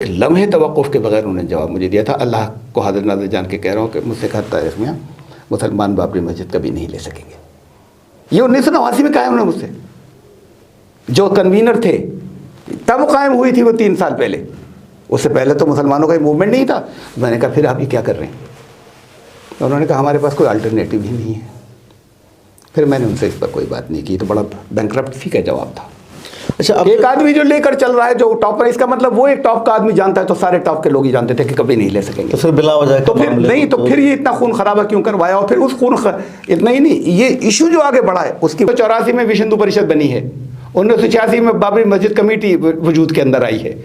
लम्हे तवक़ुफ़ के बगैर उन्होंने जवाब मुझे दिया था। अल्लाह को हाज़िर नाज़िर जान के कह रहा हूँ कि मुझसे कहा तारीख़ में मुसलमान बाबरी मस्जिद कभी नहीं ले सकेंगे। ये 1989 में कायम हुआ मुझसे, जो कन्वीनर थे तब कायम हुई थी वो 3 साल पहले। उससे पहले तो मुसलमानों का मूवमेंट नहीं था। मैंने कहा फिर आप ये क्या कर रहे हैं? तो उन्होंने कहा हमारे पास कोई अल्टरनेटिव ही नहीं है। फिर मैंने उनसे इस पर कोई बात नहीं की। तो बड़ा बैंकरप्सी का जवाब था। अच्छा, अब एक आदमी जो लेकर चल रहा है, जो टॉप पर, इसका मतलब वो एक टॉप का आदमी जानता है तो सारे टॉप के लोग ही जानते थे कि कभी नहीं ले सकेंगे। तो फिर बिला वजह तो फिर नहीं, तो फिर ये इतना खून खराबा क्यों करवाया? और फिर उस इतना ही नहीं, ये इशू जो आगे बढ़ा है उसकी 84 में विश्व हिंदू परिषद बनी है, 1986 में बाबरी मस्जिद कमेटी वजूद के अंदर आई है,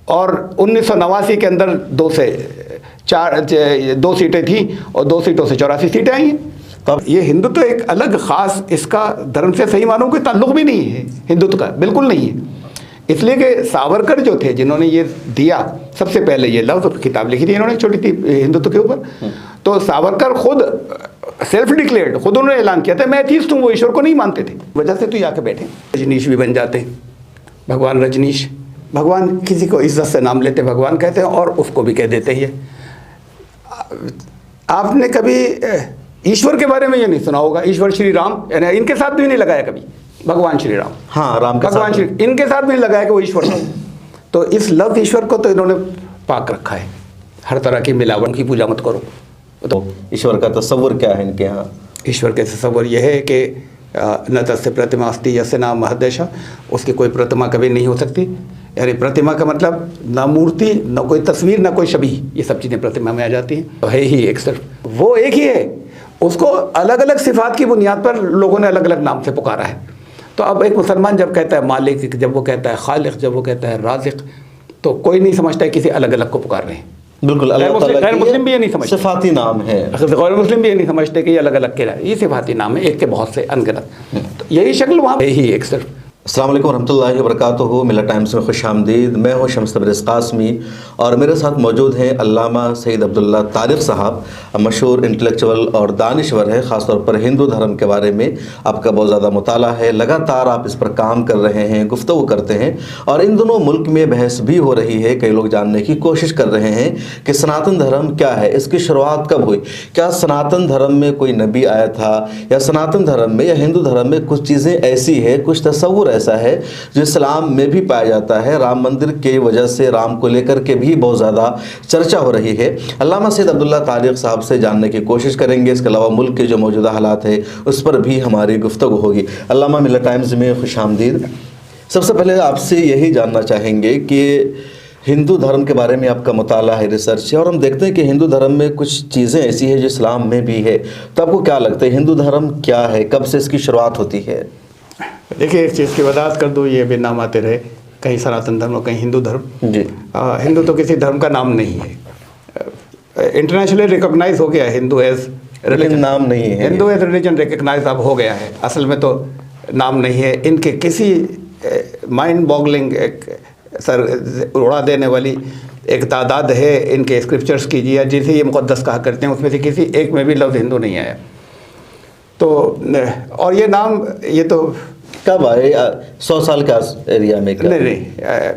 और 1989 के अंदर 2 सीटें थी और 2 सीटों से 84 सीटें आई हैं। तब ये हिंदुत्व एक अलग ख़ास, इसका धर्म से सही मानों कोई ताल्लुक़ भी नहीं है हिंदुत्व का, बिल्कुल नहीं है। इसलिए कि सावरकर जो थे जिन्होंने ये दिया, सबसे पहले ये लफ्ज़ किताब लिखी थी इन्होंने छोटी सी हिंदुत्व के ऊपर, तो सावरकर खुद सेल्फ डिक्लेयर्ड, खुद उन्होंने ऐलान किया था मैं एथीस्ट हूँ, वो ईश्वर को नहीं मानते थे। वजह से तो ये आके बैठे रजनीश भी बन जाते हैं, भगवान रजनीश, भगवान किसी को इज्जत से नाम लेते भगवान कहते हैं और उसको भी कह देते हैं। आपने कभी ईश्वर के बारे में ये नहीं सुना होगा, ईश्वर श्री राम, यानी इनके साथ भी नहीं लगाया कभी, भगवान श्री राम, हाँ राम के भगवान श्री, इनके साथ भी नहीं लगाया कि वो ईश्वर है। तो इस लफ्ज़ ईश्वर को तो इन्होंने पाक रखा है, हर तरह की मिलावट की पूजा मत करो। तो ईश्वर का तस्वुर क्या है इनके यहाँ? ईश्वर के तस्वुर यह है कि न तस्य प्रतिमा अस्ति यस्य नाम महदेशा, उसकी कोई प्रतिमा कभी नहीं हो सकती। यानी प्रतिमा का मतलब ना मूर्ति, ना कोई तस्वीर, ना कोई छवि, ये सब चीज़ें प्रतिमा में आ जाती हैं। तो है ही एक सिर्फ, वो एक ही है, उसको अलग अलग सिफात की बुनियाद पर लोगों ने अलग अलग नाम से पुकारा है। तो अब एक मुसलमान जब कहता है मालिक, जब वो कहता है खालिक, जब वो कहता है राज़िक, तो कोई नहीं समझता है किसी अलग अलग को पुकार रहे हैं। बिल्कुल, गैर मुस्लिम भी ये नहीं समझते, सिफाती नाम है। गैर मुस्लिम भी ये नहीं समझते कि ये अलग अलग के, ये सिफाती नाम है, एक के बहुत से अनगिनत। तो यही शक्ल वहाँ यही एक सिर्फ। अस्सलाम वालेकुम रहमतुल्लाहि व बरकातुहू। मिल्लत टाइम्स में खुश आमदीद। मैं हूँ शम्स तबरेज़ क़ासमी और मेरे साथ मौजूद हैं अल्लामा सैयद अब्दुल्ला तारिक़ साहब, मशहूर इंटेलेक्चुअल और दानिश्वर है, ख़ासतौर पर हिंदू धर्म के बारे में आपका बहुत ज़्यादा मुताला है, लगातार आप इस पर काम कर रहे हैं, गुफ्तगू करते हैं, और इन दोनों मुल्क में बहस भी हो रही है। कई लोग जानने की कोशिश कर रहे हैं कि सनातन धर्म क्या है, इसकी शुरुआत कब हुई, क्या सनातन धर्म में कोई नबी आया था, या सनातन धर्म में या हिंदू धर्म में कुछ चीज़ें ऐसी है, कुछ तस्वुर ऐसा है जो इस्लाम में भी पाया जाता है। राम मंदिर के वजह से राम को लेकर के भी बहुत ज़्यादा चर्चा हो रही है। अल्लामा सैयद अब्दुल्ला तारिक़ साहब से जानने की कोशिश करेंगे। इसके अलावा मुल्क के जो मौजूदा हालात है उस पर भी हमारी गुफ्तगू होगी। अल्लामा मिल्लत टाइम्स में खुश आमदीद। सबसे पहले आपसे यही जानना चाहेंगे कि हिंदू धर्म के बारे में आपका मुताला है, रिसर्च है, और हम देखते हैं कि हिंदू धर्म में कुछ चीज़ें ऐसी हैं जो इस्लाम में भी है। तो आपको क्या लगता है हिंदू धर्म क्या है, कब से इसकी शुरुआत होती है? देखिए, एक चीज़ की वजाहत कर दूँ, ये भी नाम आते रहे, कहीं सनातन धर्म और कहीं हिंदू धर्म। जी, हिंदू तो किसी धर्म का नाम नहीं है, इंटरनेशनली रिकॉग्नाइज हो गया है हिंदू एज रिलीजन, नाम नहीं है, हिंदू एज रिलीजन रिकॉग्नाइज अब हो गया है। असल में तो नाम नहीं है। इनके किसी माइंड बॉगलिंग, एक सर उड़ा देने वाली एक तादाद है इनके स्क्रिप्चर्स की, या जिसे ये मुक़द्दस कहा करते हैं, उसमें से किसी एक में भी लफ्ज़ हिंदू नहीं आया। तो और ये नाम, ये तो कब आए? 100 साल का एरिया में? नहीं,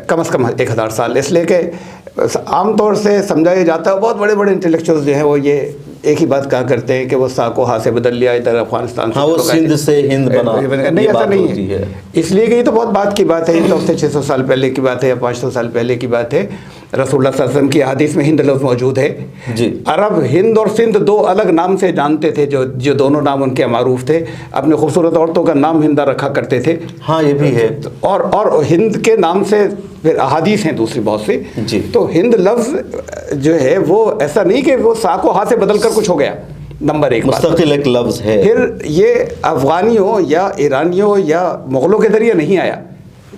कम से कम 1000 साल। इसलिए कि आमतौर से समझा जाता है, बहुत बड़े बड़े इंटेलेक्चुअल्स जो हैं वो ये एक ही बात कहा करते हैं कि वो साको हाथ से बदल लिया, इधर अफगानिस्तान हाँ, वो सिंध से हिंद बना। नहीं, ऐसा नहीं है। इसलिए कि ये तो बहुत बात की बात है, ये तो अब से 600 साल पहले की बात है या 500 साल पहले की बात है। रसूलुल्लाह सल्लल्लाहु अलैहि वसल्लम की हदीस में हिंद लफ्ज़ मौजूद है जी। अरब हिंद और सिंध 2 अलग नाम से जानते थे, जो दोनों नाम उनके मारूफ थे। अपने खूबसूरत औरतों का नाम हिंदा रखा करते थे। हाँ, ये भी है। और हिंद के नाम से फिर अहादीस हैं दूसरी बहुत सी जी। तो हिंद लफ्ज़ जो है वो ऐसा नहीं कि वो साको हाथ से बदल कर कुछ हो गया, नंबर 1 मुस्तकिल एक लफ्ज़ है। फिर ये अफ़गानियों या ईरानियों या मुग़लों के ज़रिए नहीं आया।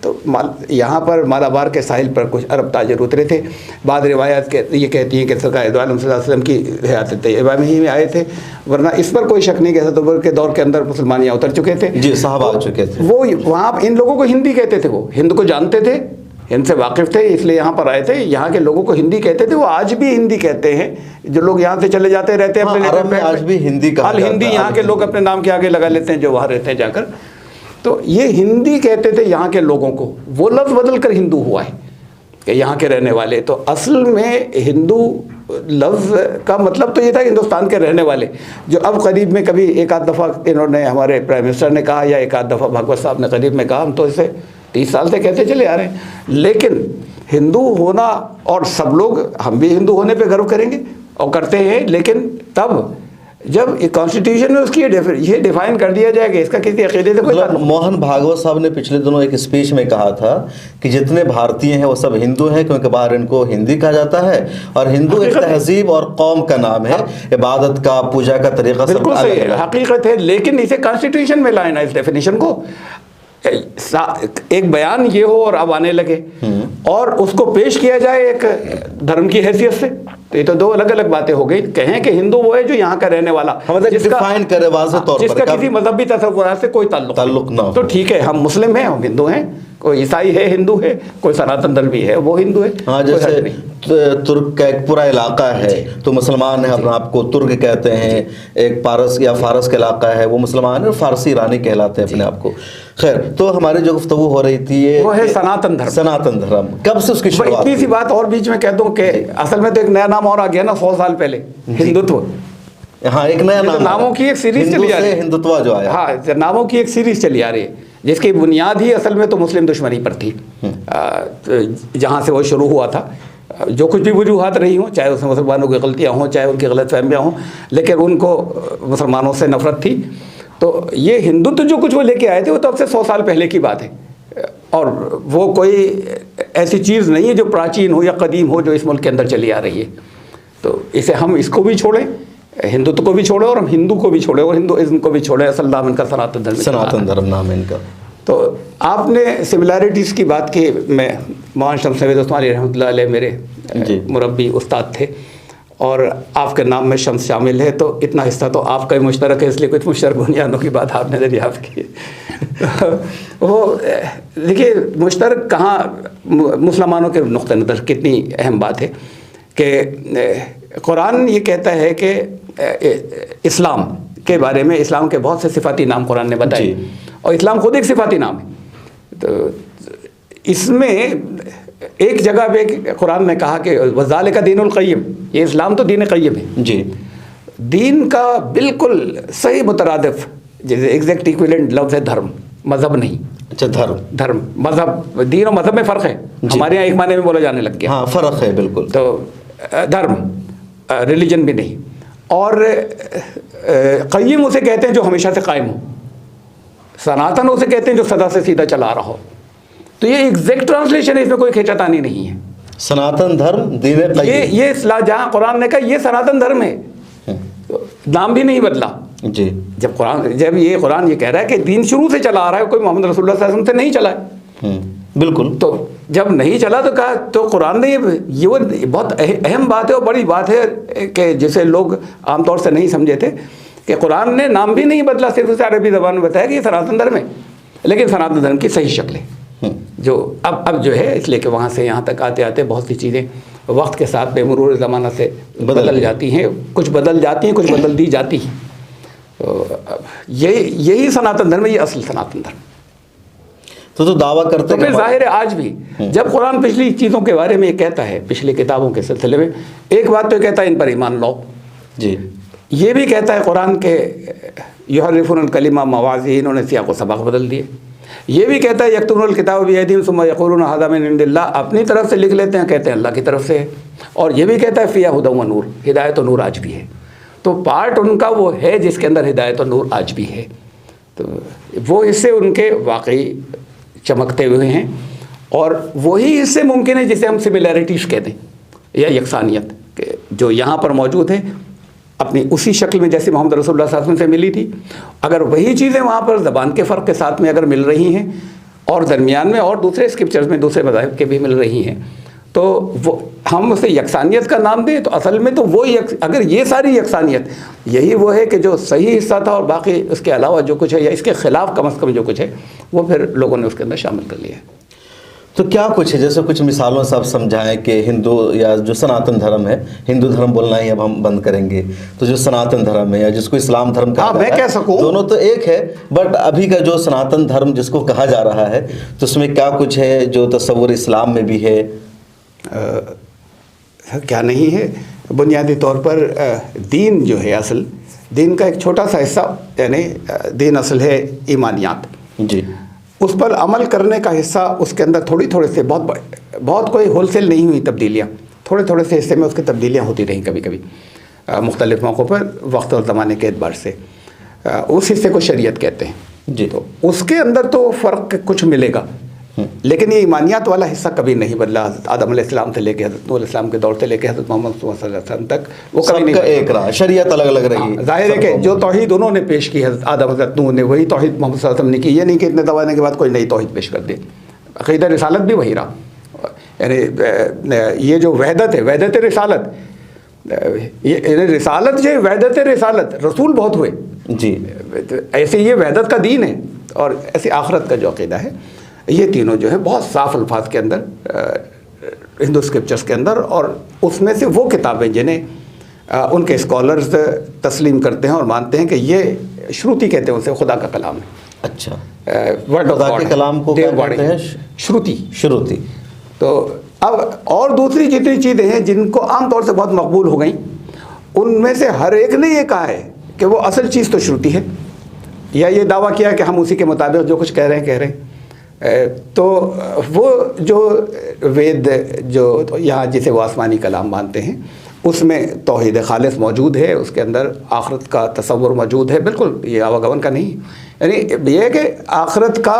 तो यहाँ पर मालाबार के साहिल पर कुछ अरब ताजर उतरे थे। बाद रिवायत के ये कहती हैं कि सरकार दो आलम सल्लल्लाहु अलैहि वसल्लम की हयात तैयबा में ही में आए थे, वरना इस पर कोई शक नहीं। कहते तो के दौर के अंदर मुसलमान यहाँ उतर चुके थे जी, साहब आ चुके थे। वो वहाँ इन लोगों को हिंदी कहते थे, वो हिंद को जानते थे, हिंद से वाकिफ़ थे, इसलिए यहाँ पर आए थे। यहाँ के लोगों को हिंदी कहते थे, वो आज भी हिंदी कहते हैं। जो लोग यहाँ से चले जाते रहते हैं अपने अरब में आज भी हिंदी कहा जाता है। हिंदी यहाँ के लोग अपने नाम के आगे लगा लेते हैं जो वहाँ रहते हैं जाकर। तो ये हिंदी कहते थे यहाँ के लोगों को, वो लफ्ज़ बदल कर हिंदू हुआ है। कि यहाँ के रहने वाले, तो असल में हिंदू लफ्ज़ का मतलब तो ये था हिंदुस्तान के रहने वाले, जो अब करीब में कभी एक आध दफ़ा इन्होंने, हमारे प्राइम मिनिस्टर ने कहा या एक आध दफ़ा भागवत साहब ने करीब में कहा, हम तो इसे 30 साल से कहते चले आ रहे हैं। लेकिन हिंदू होना, और सब लोग, हम भी हिंदू होने पे गर्व करेंगे और करते हैं, लेकिन तब जब कॉन्स्टिट्यूशन में उसकी ये डिफाइन कर दिया जाएगा, इसका किसी अकीदे से कोई मतलब मोहन भागवत साहब ने पिछले दिनों एक स्पीच में कहा था कि जितने भारतीय हैं वो सब हिंदू हैं, क्योंकि बाहर इनको हिंदी कहा जाता है, और हिंदू एक तहजीब और कौम का नाम है, इबादत का, पूजा का तरीका सब बिल्कुल सही है, हकीकत है। लेकिन इसे कॉन्स्टिट्यूशन में लाए ना, इस डेफिनेशन को, एक बयान ये हो और अब आने लगे और उसको पेश किया जाए एक धर्म की हैसियत से, तो ये तो दो अलग अलग बातें हो गई। कहें कि हिंदू वो है जो यहाँ का रहने वाला, जिसका डिफाइन करे वाज़ेह तौर पर, जिसका किसी मजहबी तस्वुरात से कोई ताल्लुक ना हो, तो ठीक है, हम मुस्लिम हैं, हम हिंदू हैं, कोई ईसाई है हिंदू है, कोई सनातन धर्मी है वो हिंदू है। हाँ, जैसे तुर्क का एक पूरा इलाका है तो मुसलमान है, अपने आप को तुर्क कहते हैं, एक पारस या फारस का इलाका है वो मुसलमान है, फारसी ईरानी कहलाते हैं अपने आप को। खैर, तो हमारी जो गुफ्तगू हो रही थी ये वो है सनातन धर्म। सनातन धर्म कब से उसकी शुरुआत? इतनी सी बात और बीच में कह दूं कि असल में तो एक नया नाम और आ गया ना 100 साल पहले, हिंदुत्व। हाँ, एक नया नाम, नामों की एक सीरीज चली आ रही है, हिंदुत्व जो आया। हाँ, नामों की एक सीरीज चली आ रही है, जिसकी बुनियाद ही असल में तो मुस्लिम दुश्मनी पर थी, जहाँ से वो शुरू हुआ था। जो कुछ भी वजूहात रही हों, चाहे उसमें मुसलमानों की गलतियाँ हों, चाहे उनकी गलत फहमियाँ हों, लेकिन उनको मुसलमानों से नफरत थी। तो ये हिंदुत्व जो कुछ वो लेके आए थे वो तो अब से 100 साल पहले की बात है, और वो कोई ऐसी चीज़ नहीं है जो प्राचीन हो या कदीम हो जो इस मुल्क के अंदर चली आ रही है। तो इसे हम इसको भी छोड़ें, हिंदुत्व को भी छोड़ें, और हम हिंदू को भी छोड़ें, और हिंदुइज्म को भी छोड़ें। असल नाम इनका सनातन धर्म, सनातन धर्म नाम है इनका। तो आपने सिमिलैरिटीज़ की बात की, मैं मौलाना शम्स नवीद उस्मानी रहमतुल्लाह अलैह मेरे मुरब्बी उस्ताद थे, और आपके नाम में शम्स शामिल है, तो इतना हिस्सा तो आपका ही मुश्तरक है, इसलिए कुछ मुश्तरक बुनियादों की बात आपने दरियाफ़्त की। वो देखिए, मुश्तरक कहाँ, मुसलमानों के नुक़्ते नज़र कितनी अहम बात है कि कुरान ये कहता है कि इस्लाम के बारे में, इस्लाम के बहुत से सिफाती नाम कुरान ने बताए, और इस्लाम खुद एक सिफाती नाम है। तो इसमें एक जगह पे कुरान ने कहा कि वज़ालिका दीनुल क़य्यिम, ये इस्लाम तो दीन क़य्यिम है जी। दीन का बिल्कुल सही मुतरादिफ, जैसे एग्जैक्ट इक्विवेलेंट लफ्ज़ है धर्म, मज़हब नहीं। अच्छा, धर्म मज़हब, दीन और मज़हब में फ़र्क है, हमारे यहाँ एक माने में बोला जाने लग गया। हाँ, फ़र्क है बिल्कुल। तो धर्म रिलीजन भी नहीं, और क़य्यिम उसे कहते हैं जो हमेशा से कायम हो, सनातन उसे कहते हैं जो सदा से सीधा चला रहा हो। तो ये एग्जैक्ट ट्रांसलेशन है, इसमें कोई खींचातानी नहीं है। सनातन धर्म दीन क़य्यिम, ये जहाँ कुरान ने कहा ये सनातन धर्म है, तो नाम भी नहीं बदला जी। जब ये कुरान ये कह रहा है कि दीन शुरू से चला आ रहा है, कोई मोहम्मद रसूलुल्लाह सल्लल्लाहु अलैहि वसल्लम से नहीं चला है, बिल्कुल। तो जब नहीं चला तो कहा, तो कुरान ने ये वो बहुत अहम बात है और बड़ी बात है कि जिसे लोग आमतौर से नहीं समझे थे, कि कुरान ने नाम भी नहीं बदला, सिर्फ उसे अरबी ज़बान में बताया कि ये सनातन धर्म है, लेकिन सनातन धर्म की सही शक्ल है जो अब जो है, इसलिए कि वहाँ से यहाँ तक आते आते बहुत सी चीज़ें वक्त के साथ बेमरूर ज़माना से बदल जाती हैं, कुछ बदल जाती हैं, कुछ बदल दी जाती हैं। तो यही सनातन धर्म है, ये असल सनातन धर्म। तो दावा करते हैं, तो जाहिर है आज भी जब कुरान पिछली चीज़ों के बारे में ये कहता है, पिछली किताबों के सिलसिले में, एक बात तो कहता है इन पर ईमान लाओ जी, ये भी कहता है कुरान के युहर्रिफूनल कलिमा मवाज़ी, इन्होंने सियाक़ व सबक़ बदल दिए। ये भी कहता है यक्तुमुल किताब बियदीहिम सुम्मा यक़ूलूना हाज़ा मिन इंदिल्लाह, अपनी तरफ से लिख लेते हैं, कहते हैं अल्लाह की तरफ से है। और ये भी कहता है फ़ीहा हुदा व नूर, हिदायत और नूर आज भी है। तो पार्ट उनका वो है जिसके अंदर हिदायत और नूर आज भी है। तो वो हिस्से उनके वाकई चमकते हुए हैं, और वही हिस्से मुमकिन है जिसे हम सिमिलैरिटीज़ कहते हैं या यकसानियत, जो यहाँ पर मौजूद है अपनी उसी शक्ल में जैसे मोहम्मद रसूलुल्लाह सल्लल्लाहु अलैहि वसल्लम से मिली थी। अगर वही चीज़ें वहाँ पर ज़बान के फ़र्क के साथ में अगर मिल रही हैं, और दरमियान में और दूसरे स्क्रिप्चर्स में दूसरे मज़ाहिब के भी मिल रही हैं, तो वो हम उसे यकसानियत का नाम दें, तो असल में तो वो अगर ये सारी यकसानियत यही वो है कि जो सही हिस्सा था और बाकी उसके अलावा जो कुछ है या इसके ख़िलाफ़ कम अज़ कम जो कुछ है वो फिर लोगों ने उसके अंदर शामिल कर लिया है। तो क्या कुछ है, जैसे कुछ मिसालों से आप समझाएं कि हिंदू या जो सनातन धर्म है, हिंदू धर्म बोलना ही अब हम बंद करेंगे, तो जो सनातन धर्म है या जिसको इस्लाम धर्म कहा मैं कह सकूं दोनों तो एक है, बट अभी का जो सनातन धर्म जिसको कहा जा रहा है, तो उसमें क्या कुछ है जो तस्वुर इस्लाम में भी है? क्या नहीं है, बुनियादी तौर पर दीन जो है असल, दीन का एक छोटा सा हिस्सा यानी दीन असल है ईमानियात जी, उस पर अमल करने का हिस्सा, उसके अंदर थोड़ी थोड़े से बहुत कोई होलसेल नहीं हुई तब्दीलियाँ, थोड़े थोड़े से हिस्से में उसकी तब्दीलियाँ होती रहीं कभी कभी मुख्तलिफ़ मौक़ों पर वक्त और ज़माने के एतबार से। उस हिस्से को शरीयत कहते हैं जी। तो उसके अंदर तो फ़र्क कुछ मिलेगा, लेकिन ये ईमानियात वाला हिस्सा कभी नहीं बदला। हज़रत आदम अलैहिस्सलाम से लेकर हज़रत नूह अलैहिस्सलाम के दौर से लेकर हज़रत मोहम्मद सल्लल्लाहु अलैहि वसल्लम तक वो कभी नहीं सबका एक रहा, शरीयत अलग अलग रही। ज़ाहिर है कि जो तौहीद उन्होंने पेश की हज़रत आदम हज़रत नूह ने, वही तौहीद मोहम्मद सल्लल्लाहु अलैहि वसल्लम ने की। ये नहीं कि इतने दवाने के बाद कोई नई तौहीद पेश कर दे। अक़ीदा रिसालत भी वही रहा, यानी ये जो वहदत है, वहदत रिसालत, ये रिसालत जो है वहदत रिसालत, रसूल बहुत हुए जी, ऐसे ये वहदत का दीन है और ऐसे आखरत का जो अक़ीदा है, ये तीनों जो है बहुत साफ अल्फाज के अंदर हिंदू स्क्रिप्चर्स के अंदर, और उसमें से वो किताबें जिन्हें उनके स्कॉलर्स तस्लीम करते हैं और मानते हैं कि ये श्रुति कहते हैं, उसे खुदा का कलाम है। अच्छा, वर्ड ऑफ खुदा गॉड के है, कलाम को क्या देववाणी कहते हैं? श्रुति। श्रुति। तो अब और दूसरी जितनी चीज़ें हैं जिनको आमतौर से बहुत मकबूल हो गई, उनमें से हर एक ने ये कहा है कि वो असल चीज़ तो श्रुति है, या ये दावा किया कि हम उसी के मुताबिक जो कुछ कह रहे हैं। तो वो जो वेद जो यहाँ जिसे वो आसमानी कलाम मानते हैं, उसमें तौहीद खालिस मौजूद है, उसके अंदर आखरत का तसव्वुर मौजूद है, बिल्कुल ये आवागमन का नहीं, यानी ये है कि आखरत का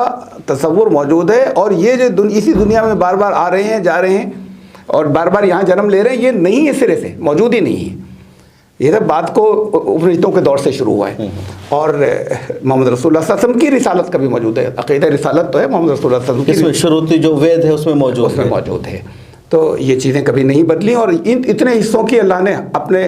तसव्वुर मौजूद है, और ये जो इसी दुनिया में बार बार आ रहे हैं, जा रहे हैं और बार बार यहाँ जन्म ले रहे हैं, ये नहीं है, सिरे से मौजूद ही नहीं है। ये सब बात को उपनिषदों के दौर से शुरू हुआ है, और मोहम्मद रसूलुल्लाह सल्लल्लाहु अलैहि वसल्लम की रिसालत का भी मौजूद है। अक़ीदा रिसालत तो है मोहम्मद रसूलुल्लाह सल्लल्लाहु अलैहि वसल्लम की, श्रुति जो वेद है उसमें मौजूद है। तो ये चीज़ें कभी नहीं बदली, और इन इतने हिस्सों की अल्लाह ने अपने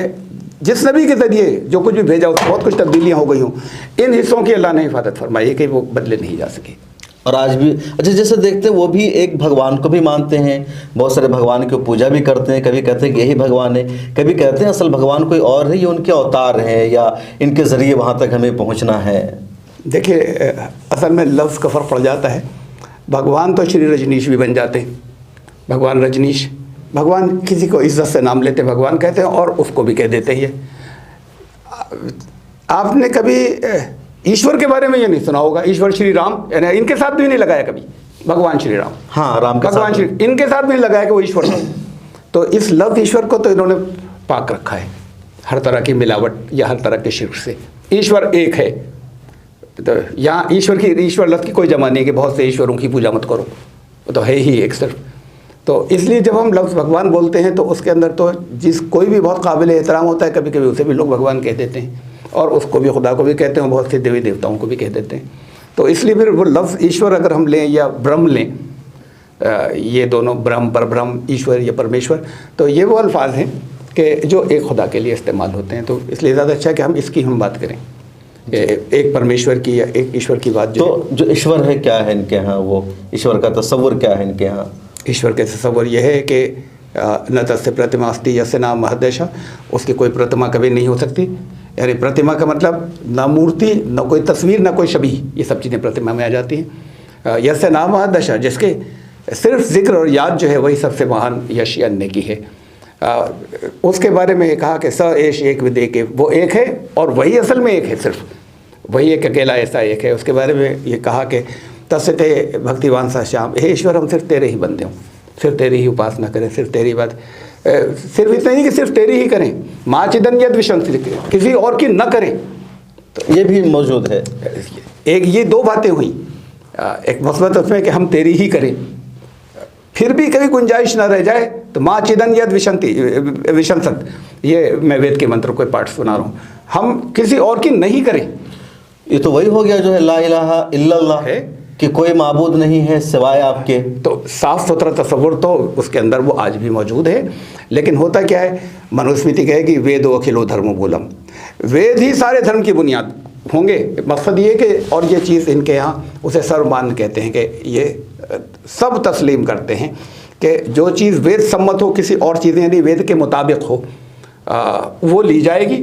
जिस नबी के ज़रिए जो कुछ भी भेजा उसमें बहुत कुछ तब्दीलियाँ हो गई हूँ, इन हिस्सों की अल्लाह ने हिफाजत फरमाई है कि वो बदले नहीं जा सके। और आज भी अच्छा, जैसे देखते हैं वो भी एक भगवान को भी मानते हैं, बहुत सारे भगवान की पूजा भी करते हैं, कभी कहते हैं कि यही भगवान है, कभी कहते हैं असल भगवान कोई और है, ये उनके अवतार हैं या इनके ज़रिए वहाँ तक हमें पहुँचना है। देखिए, असल में लफ्ज़ का फ़र्क पड़ जाता है। भगवान तो श्री रजनीश भी बन जाते हैं, भगवान रजनीश, भगवान किसी को इज्जत से नाम लेते भगवान कहते हैं, और उसको भी कह देते हैं। आपने कभी ईश्वर के बारे में ये नहीं सुना होगा, ईश्वर श्री राम, यानी इनके साथ भी नहीं लगाया कभी भगवान श्री राम। हाँ, राम के भगवान श्री, इनके साथ भी नहीं लगाया कि वो ईश्वर है। तो इस लफ्ज़ ईश्वर को तो इन्होंने पाक रखा है हर तरह की मिलावट या हर तरह के शिर्क से। ईश्वर एक है, तो यहाँ ईश्वर लफ्ज़ की कोई जमा नहीं है कि बहुत से ईश्वरों की पूजा मत करो, वो तो है ही एक सिर्फ। तो इसलिए जब हम लफ्ज़ भगवान बोलते हैं तो उसके अंदर तो कोई भी बहुत काबिल एहतराम होता है, कभी कभी उसे भी लोग भगवान कह देते हैं, और उसको भी खुदा को भी कहते हैं, बहुत से देवी देवताओं को भी कह देते हैं। तो इसलिए फिर वो लफ्ज़ ईश्वर अगर हम लें या ब्रह्म लें, ये दोनों ब्रह्म, परब्रह्म, ईश्वर या परमेश्वर, तो ये वो अल्फाज हैं कि जो एक खुदा के लिए इस्तेमाल होते हैं। तो इसलिए ज़्यादा अच्छा है कि हम इसकी हम बात करें, एक परमेश्वर की या एक ईश्वर की बात। जो ईश्वर है क्या है इनके यहाँ, वो ईश्वर का तस्वुर क्या है इनके यहाँ? ईश्वर के तस्वुर यह है कि न तस्य प्रतिमा अस्ति यस्य नाम महदेशा, उसकी कोई प्रतिमा कभी नहीं हो सकती। यानी प्रतिमा का मतलब ना मूर्ति, न कोई तस्वीर, ना कोई शबीह, ये सब चीज़ें प्रतिमा में आ जाती हैं। यस्य नाम महदेशा, जिसके सिर्फ जिक्र और याद जो है वही सबसे महान यश अन्य की है। उसके बारे में कहा कि स एश एक विदे के, वो एक है और वही असल में एक है, सिर्फ वही एक अकेला ऐसा एक है। उसके बारे में ये कहा कि तस्ते भक्तिवान सा श्याम, हे ईश्वर हम सिर्फ तेरे ही बंदे हों, सिर्फ तेरी ही उपासना करें, सिर्फ तेरी बात, सिर्फ इतना नहीं कि सिर्फ तेरी ही करें, माँ चिदन यद विशंस, किसी और की न करें। तो ये भी मौजूद है। एक ये दो बातें हुई, एक मसबत उसमें कि हम तेरी ही करें, फिर भी कभी गुंजाइश ना रह जाए तो माँ चिदन यद विशंसत, ये मैं वेद के मंत्र को पाठ सुना रहा हूँ, हम किसी और की नहीं करें। ये तो वही हो गया जो है ला इलाहा इल्लल्लाह है, कि कोई माबूद नहीं है सिवाय आपके। तो साफ सुथरा तस्वुर तो उसके अंदर वो आज भी मौजूद है। लेकिन होता क्या है, मनुस्मृति कहेगी वेदो अखिलो धर्मो मूलम, वेद ही सारे धर्म की बुनियाद होंगे। मकसद ये कि, और ये चीज़ इनके यहाँ उसे सर्वमान कहते हैं कि ये सब तस्लीम करते हैं कि जो चीज़ वेद सम्मत हो, किसी और चीज़ें यानी वेद के मुताबिक हो, वो ली जाएगी,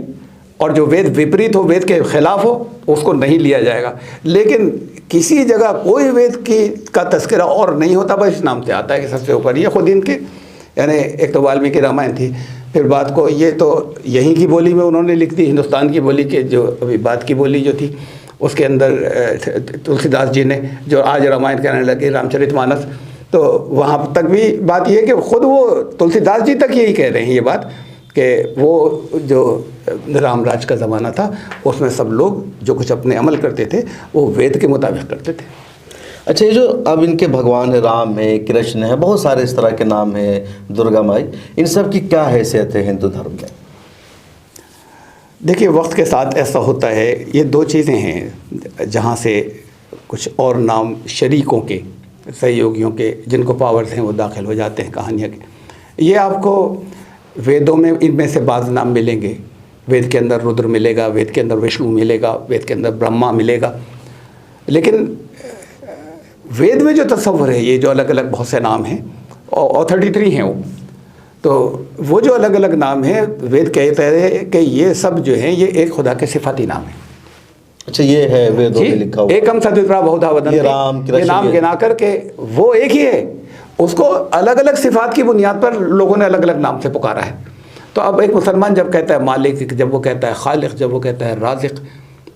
और जो वेद विपरीत हो, वेद के खिलाफ हो, उसको नहीं लिया जाएगा। लेकिन किसी जगह कोई वेद की का तस्करा और नहीं होता, बस इस नाम से आता है कि सबसे ऊपर ये खुद इनके यानी एक तो वाल्मीकि रामायण थी, फिर बात को ये तो यहीं की बोली में उन्होंने लिख दी, हिंदुस्तान की बोली के जो अभी बात की बोली जो थी उसके अंदर तुलसीदास जी ने जो आज रामायण कहने लगे रामचरितमानस, तो वहाँ तक भी बात ये है कि खुद वो तुलसीदास जी तक यही कह रहे हैं ये बात कि वो जो रामराज का ज़माना था उसमें सब लोग जो कुछ अपने अमल करते थे वो वेद के मुताबिक करते थे। अच्छा, ये जो अब इनके भगवान है, राम है, कृष्ण है, बहुत सारे इस तरह के नाम हैं, दुर्गा माई, इन सब की क्या हैसियत है हिंदू धर्म में? देखिए, वक्त के साथ ऐसा होता है, ये दो चीज़ें हैं जहाँ से कुछ और नाम शरीकों के, सहयोगियों के, जिनको पावर्स हैं वो दाखिल हो जाते हैं कहानियाँ के। ये आपको वेदों में इनमें से बाज़ नाम मिलेंगे। वेद के अंदर रुद्र मिलेगा, वेद के अंदर विष्णु मिलेगा, वेद के अंदर ब्रह्मा मिलेगा, लेकिन वेद में जो तस्वर है, ये जो अलग अलग बहुत से नाम हैं और 33 हैं वो, तो वो जो अलग अलग नाम हैं वेद कहते हैं कि ये सब जो हैं ये एक खुदा के सिफाती नाम है। अच्छा, ये है वेदों में लिखा हुआ, एकम सद्विप्रा बहुधा वदन्ति, ये राम ये नाम गिना करके वो एक ही है, उसको अलग अलग सिफात की बुनियाद पर लोगों ने अलग अलग नाम से पुकारा है। तो अब एक मुसलमान जब कहता है मालिक, जब वो कहता है खालिक, जब वो कहता है राज़िक,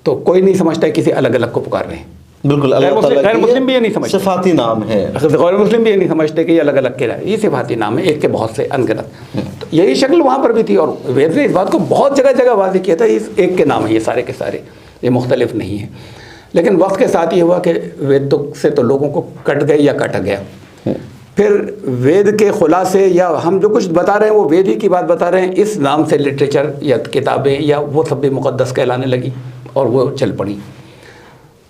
तो कोई नहीं समझता है किसी अलग अलग को पुकार रहे हैं। बिल्कुल, गैर मुस्लिम भी ये नहीं समझते, सिफाती नाम है। गैर मुस्लिम भी ये नहीं समझते कि ये अलग अलग के ये सिफाती नाम है, एक के बहुत से अनगिनत। तो यही शक्ल वहाँ पर भी थी और वेद ने इस बात को बहुत जगह जगह वाज़ेह किया था, इस एक के नाम है ये सारे के सारे, ये मुख्तलिफ नहीं है। लेकिन वक्त के साथ ये हुआ कि वेद से तो लोगों को कट गए या कट गया। फिर वेद के खुलासे या हम जो कुछ बता रहे हैं वो वेद ही की बात बता रहे हैं, इस नाम से लिटरेचर या किताबें या वो सब भी मुक़द्दस कहलाने लगी और वो चल पड़ी।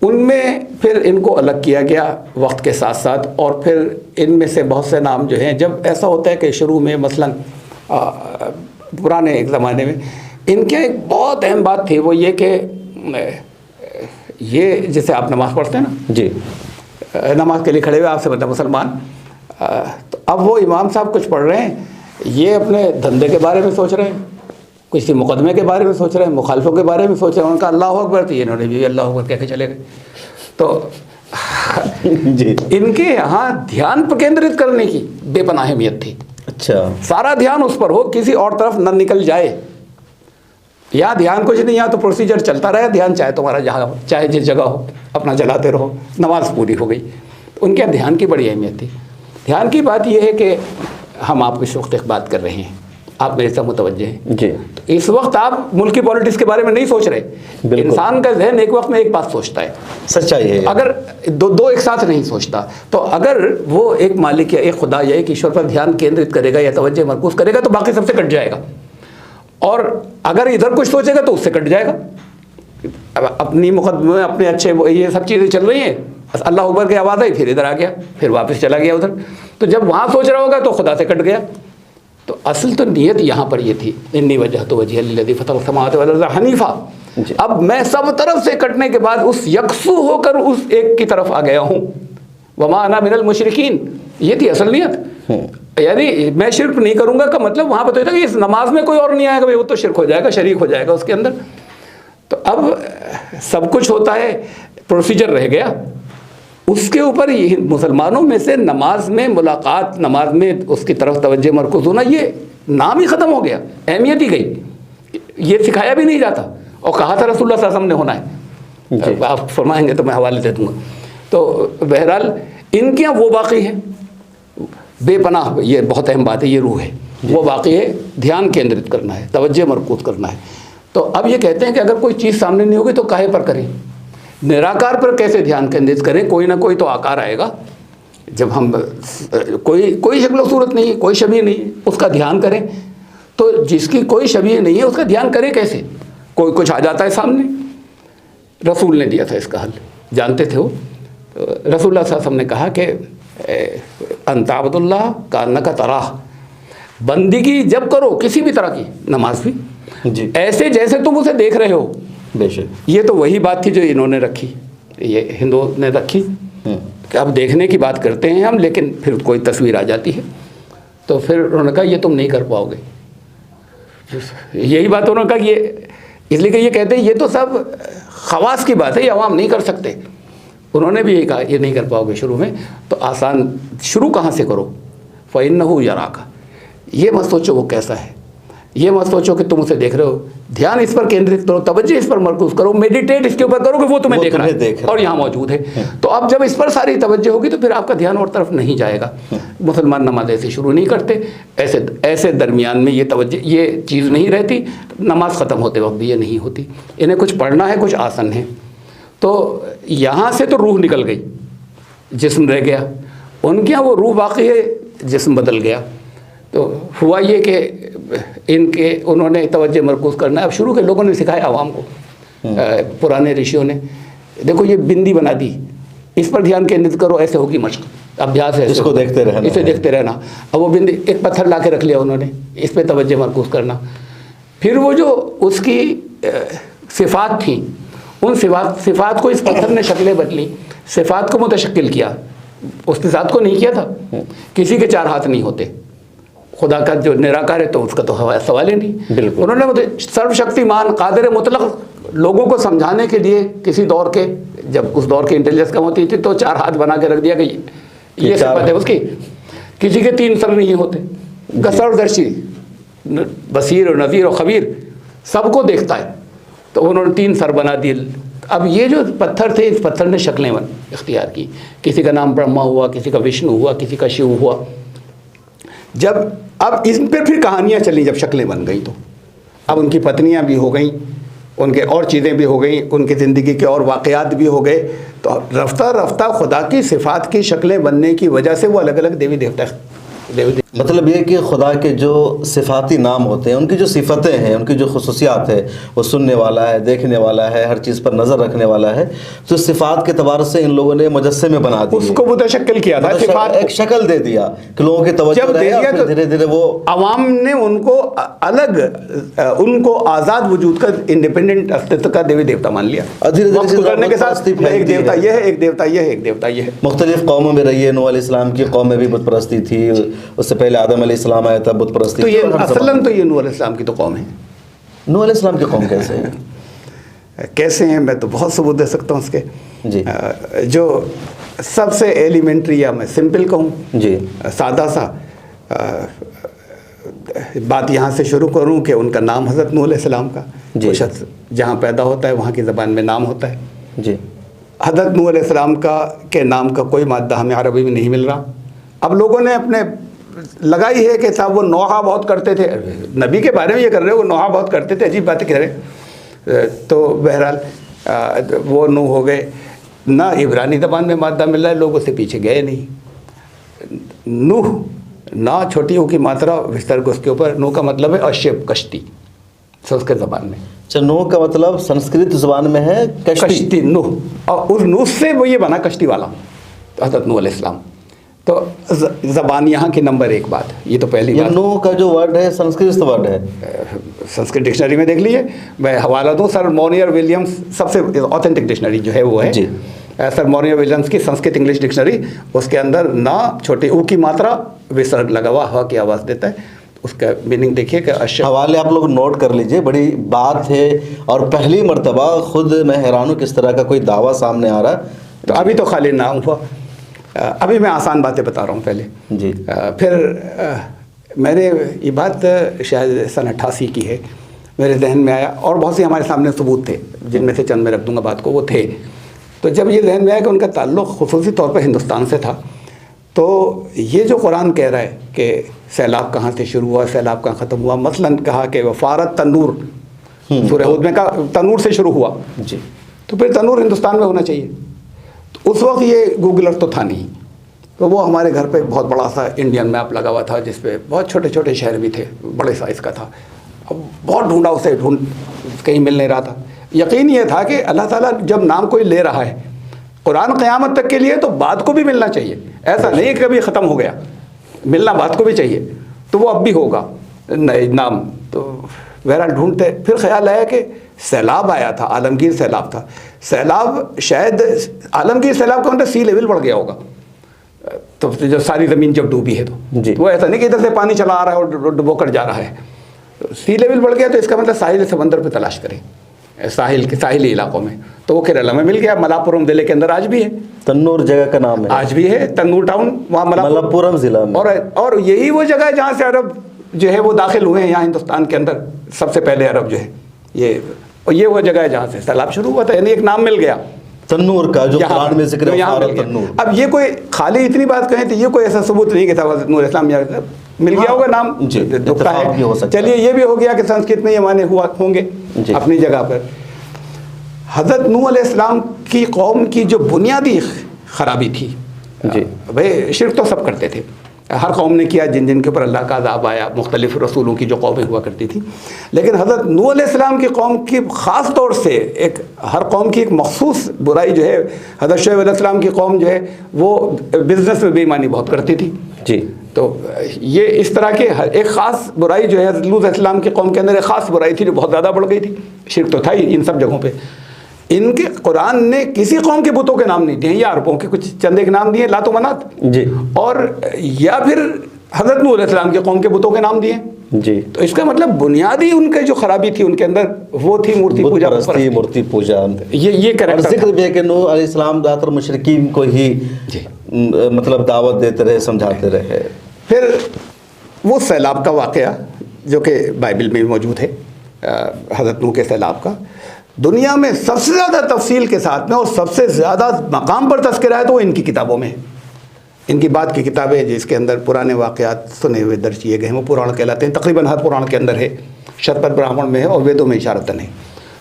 उनमें फिर इनको अलग किया गया वक्त के साथ साथ, और फिर इनमें से बहुत से नाम जो हैं, जब ऐसा होता है कि शुरू में मसलन पुराने एक ज़माने में इनके एक बहुत अहम बात थी, वो ये कि ये जैसे आप नमाज़ पढ़ते हैं ना जी, नमाज के लिए खड़े हुए आपसे मतलब मुसलमान, तो अब वो इमाम साहब कुछ पढ़ रहे हैं, ये अपने धंधे के बारे में सोच रहे हैं, किसी मुकदमे के बारे में सोच रहे हैं, मुखालफों के बारे में सोच रहे हैं, उनका अल्लाह अकबर, तो इन्होंने भी अल्लाह अकबर कह के चले गए। तो जी, इनके यहाँ ध्यान पर केंद्रित करने की बेपनाह अहमियत थी। अच्छा, सारा ध्यान उस पर हो, किसी और तरफ न निकल जाए। या ध्यान कुछ नहीं, या तो प्रोसीजर चलता रहे, ध्यान चाहे तुम्हारा जहाँ चाहे जिस जगह हो अपना जलाते रहो, नमाज पूरी हो गई। तो उनके ध्यान की बड़ी अहमियत थी। ध्यान की बात यह है कि हम आप इस वक्त एक बात कर रहे हैं, आप मेरे साथ मुतवज्जे हैं जी, तो इस वक्त आप मुल्क की पॉलिटिक्स के बारे में नहीं सोच रहे। इंसान का जहन एक वक्त में एक बात सोचता है, सच्चाई है। अगर दो एक साथ नहीं सोचता, तो अगर वो एक मालिक या एक खुदा या एक ईश्वर पर ध्यान केंद्रित करेगा या तवज्जो मरकूज करेगा तो बाकी सबसे कट जाएगा, और अगर इधर कुछ सोचेगा तो उससे कट जाएगा। अब अपनी मुकदमे में अपने अच्छे ये सब चीज़ें चल रही हैं, अल्लाह अकबर की आवाज़ आई, फिर इधर आ गया, फिर वापस चला गया उधर, तो जब वहाँ सोच रहा होगा तो खुदा से कट गया। तो असल तो नीयत यहाँ पर ये थी, इन्नी वजहतु वजहिया लिल्लज़ी फ़तरा समावाति वल अर्ज़ हनीफ़ा। अब मैं सब तरफ से कटने के बाद उस यकसू होकर उस एक की तरफ आ गया हूँ, वमा अना मिनल मुशरिकीन, ये थी असल नीयत। यानी मैं शिर्क नहीं करूँगा का मतलब वहाँ पर तो था कि इस नमाज में कोई और नहीं आएगा, भाई वो तो शिर्क हो जाएगा, शरीक हो जाएगा उसके अंदर। तो अब सब कुछ होता है, प्रोसीजर रह गया, उसके ऊपर मुसलमानों में से नमाज में मुलाकात, नमाज में उसकी तरफ तवज्जो मरकूज़ होना, ये नाम ही ख़त्म हो गया, अहमियत ही गई, ये सिखाया भी नहीं जाता। और कहा था रसूलुल्लाह सल्लल्लाहु अलैहि वसल्लम ने होना है, आप फरमाएंगे तो मैं हवाले दे दूँगा। तो बहरहाल इनके यहाँ वो बाकी है बेपनाह, ये बहुत अहम बात है, ये रूह है, वो बाकी है, ध्यान केंद्रित करना है, तवज्जो मरकूज़ करना है। तो अब ये कहते हैं कि अगर कोई चीज़ सामने नहीं होगी तो काहे पर करें, निराकार पर कैसे ध्यान केंद्रित करें, कोई ना कोई तो आकार आएगा। जब हम कोई शक्ल सूरत नहीं है, कोई शबीह नहीं है, उसका ध्यान करें, तो जिसकी कोई शबीह नहीं है उसका ध्यान करें कैसे, कोई कुछ आ जाता है सामने। रसूल ने दिया था इसका हल, जानते थे वो। रसूलुल्लाह सल्लल्लाहु अलैहि वसल्लम ने कहा कि अंताबदुल्लाह कान्नका तराह, बंदगी जब करो किसी भी तरह की, नमाज भी जी, ऐसे जैसे तुम उसे देख रहे हो। बेशक ये तो वही बात थी जो इन्होंने रखी, ये हिंदुओं ने रखी कि अब देखने की बात करते हैं हम, लेकिन फिर कोई तस्वीर आ जाती है, तो फिर उन्होंने कहा ये तुम नहीं कर पाओगे। यही बात उन्होंने कहा कि ये, इसलिए कि ये कहते हैं ये तो सब खवास की बात है, ये अवाम नहीं कर सकते। उन्होंने भी यही कहा ये नहीं कर पाओगे शुरू में, तो आसान शुरू कहाँ से करो, फ़इन्नहु यराका, ये मत सोचो वो कैसा है, ये मत सोचो कि तुम उसे देख रहे हो, ध्यान इस पर केंद्रित करो, तवज्जो इस पर मरकूज करो, मेडिटेट इसके ऊपर करो कि वो तुम्हें देख रहा है और यहाँ मौजूद है। तो अब जब इस पर सारी तवज्जो होगी तो फिर आपका ध्यान और तरफ नहीं जाएगा। मुसलमान नमाज ऐसे शुरू नहीं करते, ऐसे दरमियान में ये तवज्जो, ये चीज़ नहीं रहती, नमाज ख़त्म होते वक्त भी ये नहीं होती। इन्हें कुछ पढ़ना है, कुछ आसन है, तो यहाँ से तो रूह निकल गई, जिस्म रह गया। उनके यहाँ वो रूह बाकी है, जिस्म बदल गया। तो हुआ ये कि उन्होंने तवज्जो मरकूज़ करना है। अब शुरू के लोगों ने सिखाया आवाम को, पुराने ऋषियों ने, देखो ये बिंदी बना दी, इस पर ध्यान केंद्रित करो, ऐसे होगी मश्क, अभ्यास है, इसको देखते रहना, इसे देखते रहना। अब वो बिंदी, एक पत्थर ला के रख लिया उन्होंने, इस पर तवज्जो मरकूज़ करना। फिर वो जो उसकी सिफ़ात थी, उन सिफ़ात को इस पत्थर ने शक्लें बदली, सिफ़ात को मुतशक्किल किया, उसकी ज़ात को नहीं किया था। किसी के 4 हाथ नहीं होते, खुदा का जो निराकार है तो उसका तो सवाल ही नहीं। उन्होंने सर्वशक्तिमान कादिर मुतलक लोगों को समझाने के लिए किसी दौर के, जब उस दौर की इंटेलिजेंस कम होती थी, तो 4 हाथ बना के रख दिया कि ये सिफत है उसकी। किसी के 3 सर नहीं होते, सर्वदर्शी, बसीर और नज़ीर और खबीर, सबको देखता है, तो उन्होंने 3 सर बना दिए। अब ये जो पत्थर थे, इस पत्थर ने शक्लें इख्तियार की, किसी का नाम ब्रह्मा हुआ, किसी का विष्णु हुआ, किसी का शिव हुआ। जब अब इन पर फिर कहानियाँ चली, जब शक्लें बन गई तो अब उनकी पत्नियाँ भी हो गई, उनके और चीज़ें भी हो गई, उनकी ज़िंदगी के और वाक़यात भी हो गए। तो रफ्ता रफ्ता खुदा की सिफ़ात की शक्लें बनने की वजह से वो अलग अलग देवी देवता मतलब ये कि खुदा के जो सिफाती नाम होते हैं, उनकी जो सिफतें हैं, उनकी जो खुसूसियात है, वो सुनने वाला है, देखने वाला है, हर चीज़ पर नज़र रखने वाला है। तो सिफात के तबार से इन लोगों ने मुजस्समे बना दिए, उसको मुतशक्किल किया था, सिफात एक शक्ल दे दिया कि लोगों की तवज्जो रहे, और फिर धीरे धीरे वो अवाम ने उनको अलग, उनको आज़ाद वजूद का, इंडिपेंडेंट अस्तित्व का देवी देवता मान लिया। धीरे धीरे गुजरने के साथ एक देवता ये है, एक देवता ये है, एक देवता ये है। मुख्तलिफ कौमों में रही है। नूह अलैहिस्सलाम की कौम में भी बुत परस्ती थी, उससे पहले आदम अलैहिस्सलाम आया था, बुत परस्ती। तो ये असलन तो ये नूह अलैहिस्सलाम की तो कौम है। नूह अलैहिस्सलाम की कौम कैसे है? कैसे हैं, मैं तो बहुत सबूत दे सकता हूँ उसके जी। जो सबसे एलिमेंट्री, या मैं सिंपल कहूँ जी, सादा सा बात यहाँ से शुरू करूँ कि उनका नाम हज़रत नूह अलैहिस्सलाम का, वो शख्स जहाँ पैदा होता है वहाँ की ज़बान में नाम होता है जी। हज़रत नूह अलैहिस्सलाम का के नाम का कोई मादा हमें अरबी में नहीं मिल रहा। अब लोगों ने अपने लगाई है कि साहब वो नौहा बहुत करते थे, नबी के बारे में ये कर रहे हो, वो नौहा बहुत करते थे, अजीब बातें कह रहे। तो बहरहाल वो नूह हो गए ना, इब्रानी ज़बान में मादा मिल रहा है, लोग उससे पीछे गए नहीं। नूह ना छोटी ऊ की मात्रा विस्तार उसके ऊपर, नूह का मतलब है अशिप, कश्ती, संस्कृत ज़बान में। अच्छा, नूह का मतलब संस्कृत ज़बान में है कश्ती, नूह, और उस नूह से वो ये बना कश्ती वाला, हज़रत नूह अलैहिस्सलाम। तो ज़बान यहाँ की नंबर 1 बात, ये तो पहली बात। नूह का जो वर्ड है संस्कृत वर्ड है, संस्कृत डिक्शनरी में देख लीजिए, मैं हवाला दूँ, सर मोनियर विलियम्स सबसे ऑथेंटिक डिक्शनरी जो है वो है जी, सर मोनियर विलियम्स की संस्कृत इंग्लिश डिक्शनरी। उसके अंदर ना छोटी ऊ की मात्रा विसर्ग लगा हुआ, हवा की आवाज़ देता है, उसका मीनिंग देखिए कि हवाले आप लोग नोट कर लीजिए, बड़ी बात है। और पहली मर्तबा खुद मैं हैरान हूँ किस तरह का कोई दावा सामने आ रहा। तो अभी तो खाली नाम हुआ, अभी मैं आसान बातें बता रहा हूँ पहले जी। फिर मैंने ये बात शायद सन 88 की है, मेरे जहन में आया, और बहुत से हमारे सामने सबूत थे, जिनमें से चंद मैं रख दूंगा बात को, वो थे। तो जब ये जहन में आया कि उनका ताल्लुक़ खुसूसी तौर पर हिंदुस्तान से था, तो ये जो कुरान कह रहा है कि सैलाब कहाँ से शुरू हुआ, सैलाब कहाँ ख़त्म हुआ, मसलन कहा कि वफ़ारत तनूर, सूरह हूद में कहा तनूर से शुरू हुआ जी, तो फिर तनूर हिंदुस्तान में होना चाहिए। तो उस वक्त ये गूगल अर्थ तो था नहीं, तो वो हमारे घर पे बहुत बड़ा सा इंडियन मैप लगा हुआ था, जिस पे बहुत छोटे छोटे शहर भी थे, बड़े साइज़ का था। अब बहुत ढूंढा, उसे कहीं मिल नहीं रहा था। यकीन ये था कि अल्लाह ताला जब नाम कोई ले रहा है, कुरान क़यामत तक के लिए, तो बाद को भी मिलना चाहिए। ऐसा नहीं कि कभी ख़त्म हो गया, मिलना बाद को भी चाहिए, तो वो अब भी होगा नए नाम। तो बहरहाल ढूंढते, फिर ख्याल आया कि सैलाब आया था, आलमगीर सैलाब था। सैलाब शायद आलमगीर सैलाब का मतलब सी लेवल बढ़ गया होगा, तो जो सारी ज़मीन जब डूबी है तो वो ऐसा नहीं कि इधर से पानी चला आ रहा है और डुबो कर जा रहा है, तो सी लेवल बढ़ गया। तो इसका मतलब साहिल समंदर पे तलाश करें, साहिली इलाकों में, तो वो केरला में मिल गया। मलापुरम ज़िले के अंदर आज भी है, तन्नूर जगह का नाम है, आज भी है तन्नूर टाउन, वहाँ मलप्पुरम ज़िला में। और यही वो जगह है जहाँ से अरब जो है वो दाखिल हुए हैं यहाँ हिंदुस्तान के अंदर, सबसे पहले अरब जो है ये, और ये वो जगह है जहाँ से सैलाब शुरू हुआ था, यानी एक नाम मिल गया तन्नूर का, जो कुरान में जिक्र है, यहाँ मिल गया। तन्नूर। अब ये कोई खाली इतनी बात कहें तो ये कोई ऐसा सबूत नहीं कि था हज़रत नूह अलैहिस्सलाम यहाँ मिल गया होगा नाम, जी, दुखता इत्तेफाक भी हो है। सकता चलिए ये भी हो गया कि संस्कृत में ये माने हुआ होंगे अपनी जगह पर। हज़रत नूह अलैहिस्सलाम की कौम की जो बुनियादी खराबी थी, जी, भाई शिर्क तो सब करते थे, हर कौम ने किया, जिन जिन के ऊपर अल्लाह का अज़ाब आया, मुख्तलिफ़ रसूलों की जो कौमें हुआ करती थी। लेकिन हज़रत नूह अलैहिस्सलाम की कौम की ख़ास तौर से एक, हर कौम की एक मखसूस बुराई जो है, हज़रत शुएब अलैहिस्सलाम की कौम जो है वो बिज़नेस में बेईमानी बहुत करती थी। जी, तो ये इस तरह के एक ख़ास बुराई जो है हज़रत लूत अलैहिस्सलाम की कौम के अंदर एक ख़ास बुराई थी जो बहुत ज़्यादा बढ़ गई थी। शिर्क तो था ही इन सब जगहों पे। इनके कुरान ने किसी कौम के बुतों के नाम नहीं दिए, या अरबों के कुछ चंदे के नाम दिए, लातो मनात जी, और या फिर हज़रत नूह अलैहिस्सलाम के कौम के बुतों के नाम दिए। जी, तो इसका मतलब बुनियादी उनके जो खराबी थी उनके अंदर वो थी मूर्ति बुत पूजा, परस्ती, मूर्ति पूजा। ये और करेक्ट जिक्र भी है कि नूह अलैहिस्सलाम ज़्यादातर मुशरिकीन को ही मतलब दावत देते रहे, समझाते रहे। फिर वो सैलाब का वाक़या जो कि बाइबल में मौजूद है, हज़रत नूह के सैलाब का, दुनिया में सबसे ज़्यादा तफसील के साथ में और सबसे ज़्यादा मकाम पर तज़किरा है तो इनकी किताबों में है। इनकी बात की किताबें जिसके अंदर पुराने वाक़यात सुने हुए दर्ज किए गए हैं वो पुराण कहलाते हैं। तकरीबन हर पुराण के अंदर है, शतपथ ब्राह्मण में है और वेदों में इशारतन है,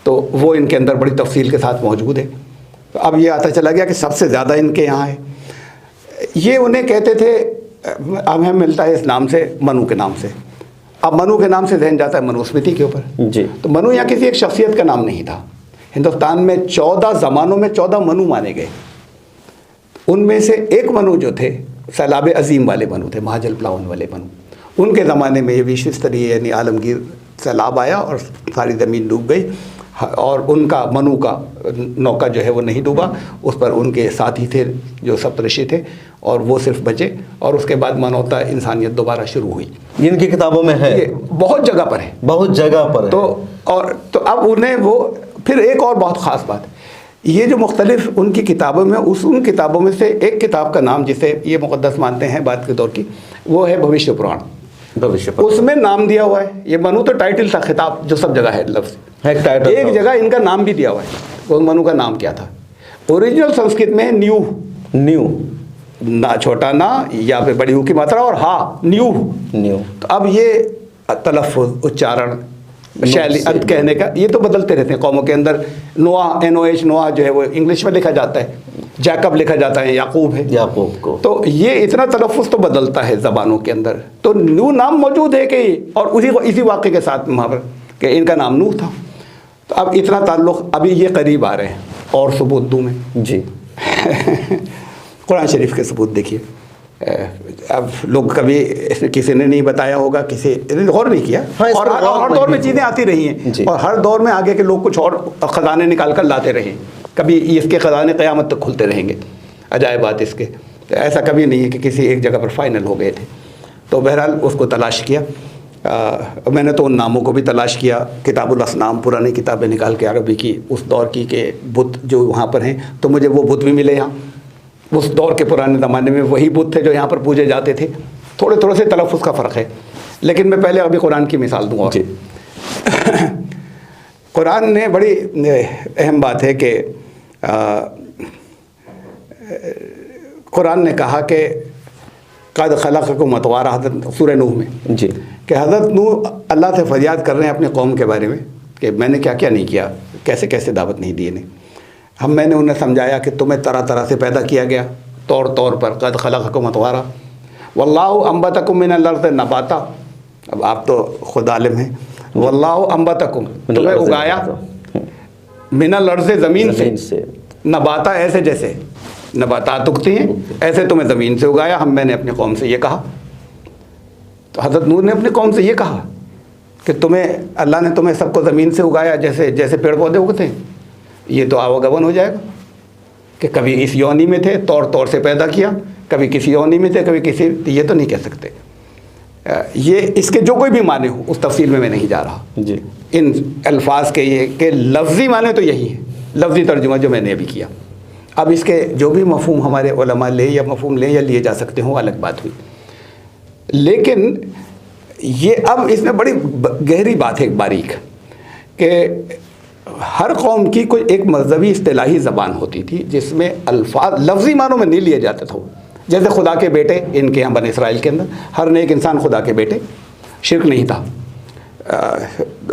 तो वो इनके अंदर बड़ी तफसील के साथ मौजूद है। तो अब ये आता चला गया कि सबसे ज़्यादा इनके यहाँ है। ये उन्हें कहते थे, अब हमें मिलता है इस नाम से, मनु के नाम से। अब मनु के नाम से ध्यान जाता है मनुस्मृति के ऊपर। जी, तो मनु यहाँ किसी एक शख्सियत का नाम नहीं था। हिंदुस्तान में 14 ज़मानों में 14 मनु माने गए। उनमें से एक मनु जो थे सैलाब अजीम वाले मनु थे, महाजल प्लावन वाले मनु। उनके ज़माने में ये विश्व स्तरीय यानी आलमगीर सैलाब आया और सारी ज़मीन डूब गई, और उनका मनु का नौका जो है वो नहीं डूबा, उस पर उनके साथी थे जो सप्तऋषि थे और वो सिर्फ बचे, और उसके बाद मनौता इंसानियत दोबारा शुरू हुई। इनकी किताबों में है, ये बहुत जगह पर है, बहुत जगह पर है। तो अब उन्हें वो फिर एक और बहुत ख़ास बात, ये जो मुख्तलिफ उनकी किताबों में, उन किताबों में से एक किताब का नाम जिसे ये मुक़द्दस मानते हैं बाद के दौर की, वो है भविष्य पुराण। भविष्य पुराण, उसमें नाम दिया हुआ है, ये मनु तो टाइटल था, खिताब जो सब जगह है लफ्ज़, टाइटल एक जगह इनका नाम भी दिया हुआ है। वो मनु का नाम क्या था? ओरिजिनल संस्कृत में न्यू, न्यू, ना छोटा ना या फिर बड़ी ऊ की मात्रा और हा, न्यू। न्यू। तो अब ये तलफ़्फ़ुज़, उच्चारण, शैली, अर्थ कहने का ये तो बदलते रहते हैं कौमों के अंदर। नोआ, NOH, नोआ जो है वो इंग्लिश में लिखा जाता है, जैकब लिखा जाता है, याकूब है, याकूब को। तो ये इतना तलफ़्फ़ुज़ तो बदलता है ज़बानों के अंदर। तो नू नाम मौजूद है कि, और इसी वाक़े के साथ वहाँ पर कि इनका नाम नूह था। तो अब इतना ताल्लुक़, अभी ये करीब आ रहे हैं। और सबूत दूँ मैं? जी कुरान शरीफ के सबूत देखिए। अब लोग कभी किसी ने नहीं बताया होगा, किसी ने गौर नहीं किया, हाँ, और हर दौर में चीज़ें आती रही हैं, और हर दौर में आगे के लोग कुछ और ख़जाने निकाल कर लाते रहे। कभी इसके ख़जाने क़यामत तक खुलते रहेंगे, अजायबात इसके। ऐसा कभी नहीं है कि किसी एक जगह पर फाइनल हो गए थे। तो बहरहाल उसको तलाश किया, मैंने तो उन नामों को भी तलाश किया, किताबुल असनाम, पुरानी किताबें निकाल के अरबी की, उस दौर की के बुत जो वहाँ पर हैं, तो मुझे वो बुत भी मिले यहाँ। उस दौर के पुराने ज़माने में वही बुत थे जो यहाँ पर पूजे जाते थे। थोड़े थोड़े से तलफ़्फ़ुज़ का फ़र्क है, लेकिन मैं पहले अभी कुरान की मिसाल दूँगा। कुरान ने बड़ी अहम बात है कि कुरान ने कहा कि क़द ख़लक़कुम अतवारा, हज़रत सूरह नूह में जी, कि हज़रत नूह अल्लाह से फरियाद कर रहे हैं अपने कौम के बारे में कि मैंने क्या क्या नहीं किया, कैसे कैसे दावत नहीं दी इन्हें। मैंने उन्हें समझाया कि तुम्हें तरह तरह से पैदा किया गया, तौर पर क़द ख़लक़कुम अतवारा, वल्लाहु अंबतकुम मिनल अर्ज़ि नबाता। अब आप तो खुद आलिम हैं। वल्लाहु अंबतकुम, तुम्हें उगाया, मिनल अर्ज़ि, ज़मीन से, नबाता, ऐसे जैसे नबातात उगती हैं ऐसे तुम्हें ज़मीन से उगाया। मैंने अपनी कौम से ये कहा। तो हज़रत नूह ने अपनी कौम से ये कहा कि तुम्हें अल्लाह ने तुम्हें सबको ज़मीन से उगाया जैसे जैसे पेड़ पौधे उगते हैं। ये तो आवागमन हो जाएगा कि कभी इस योनि में थे, तौर से पैदा किया, कभी किसी योनि में थे, कभी किसी, ये तो नहीं कह सकते। ये इसके जो कोई भी माने हो उस तफसील में मैं नहीं जा रहा जी। इन अल्फाज के ये कि लफ्ज़ी माने तो यही है, लफ्ज़ी तर्जुमा जो मैंने अभी किया। अब इसके जो भी मफ़हूम हमारे उलमा ले या मफ़हूम ले या लिए जा सकते हों, अलग बात हुई। लेकिन ये अब इसमें बड़ी गहरी बात है, एक बारीक, कि हर कौम की कोई एक मजहबी इस्तिलाही ज़बान होती थी जिसमें अल्फाज लफ्ज़ी मानों में नहीं लिया जाता था। जैसे खुदा के बेटे, इनके यहाँ बने इसराइल के अंदर हर नेक इंसान खुदा के बेटे, शिर्क नहीं था।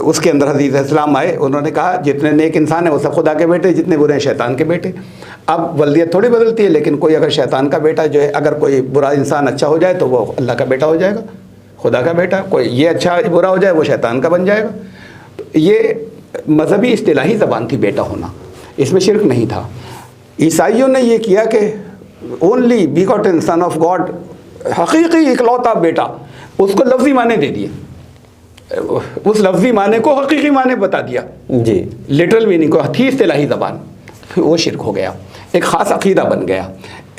उसके अंदर हज़रत इस्लाम आए, उन्होंने कहा जितने नेक इंसान हैं वो सब खुदा के बेटे, जितने बुरे हैं शैतान के बेटे। अब वल्दियत थोड़ी बदलती है, लेकिन कोई अगर शैतान का बेटा जो है, अगर कोई बुरा इंसान अच्छा हो जाए तो वो अल्लाह का बेटा हो जाएगा, खुदा का बेटा। कोई ये अच्छा बुरा हो जाए वो शैतान का बन जाएगा। तो ये मजहबी इस्तिलाही ज़बान थी बेटा होना, इसमें शिर्क नहीं था। ईसाइयों ने ये किया कि ओनली बीगॉटन सन ऑफ गॉड, हकीकी इकलौता बेटा, उसको लफ्ज़ी माने दे दिए, उस लफ्ज़ी माने को हकीकी माने बता दिया जी, लिटरल मीनिंग को थी इस्तिलाही ज़बान, फिर वो शिर्क हो गया, एक ख़ास अक़ीदा बन गया।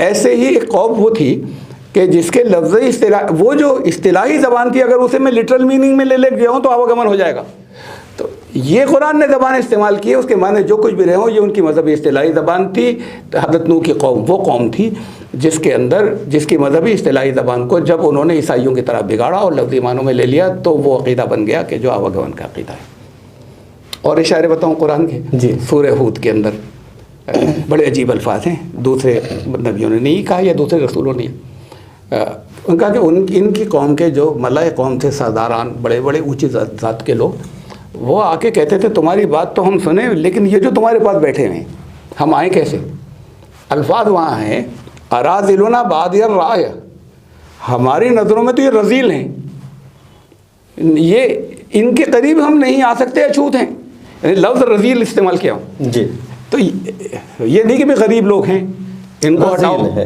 ऐसे ही एक कौम वो थी कि जिसके लफ्ज़ी इस्तिलाह, वो जो इस्तिलाही ज़बान थी अगर उसे मैं लिटरल मीनिंग में ले गया हूँ तो आवागमन हो जाएगा। तो ये कुरान ने ज़बान इस्तेमाल की है, उसके माने जो कुछ भी रहे हों, ये उनकी मजहबी इस्तिलाही ज़बान थी। तो हज़रत नूह की कौम वो कौम थी जिसके अंदर, जिसकी मजहबी इस्तिलाही ज़बान को जब उन्होंने ईसाइयों की तरह बिगाड़ा और लफ्ज़ी मानों में ले लिया तो वो अक़ीदा बन गया कि जो आवागमन का अक़ीदा है। और इशारे बताऊँ कुरान के जी, सूरह हूद के अंदर बड़े अजीब अल्फाज हैं, दूसरे नबियों ने नहीं कहा या दूसरे रसूलों ने उनका कि इनकी कौम के जो मलाए कौम थे, सरदारान, बड़े बड़े ऊँची ज़ात के लोग, वो आके कहते थे तुम्हारी बात तो हम सुने, लेकिन ये जो तुम्हारे पास बैठे हुए हैं हम आए कैसे। अल्फाज वहाँ हैं, अराज़िलुना बादियर राय, हमारी नज़रों में तो ये रज़ील हैं, ये इनके करीब हम नहीं आ सकते, अछूत हैं, लफ्ज़ रज़ील इस्तेमाल किया जी। तो ये नहीं कि भी गरीब लोग हैं इनको हटाओ है।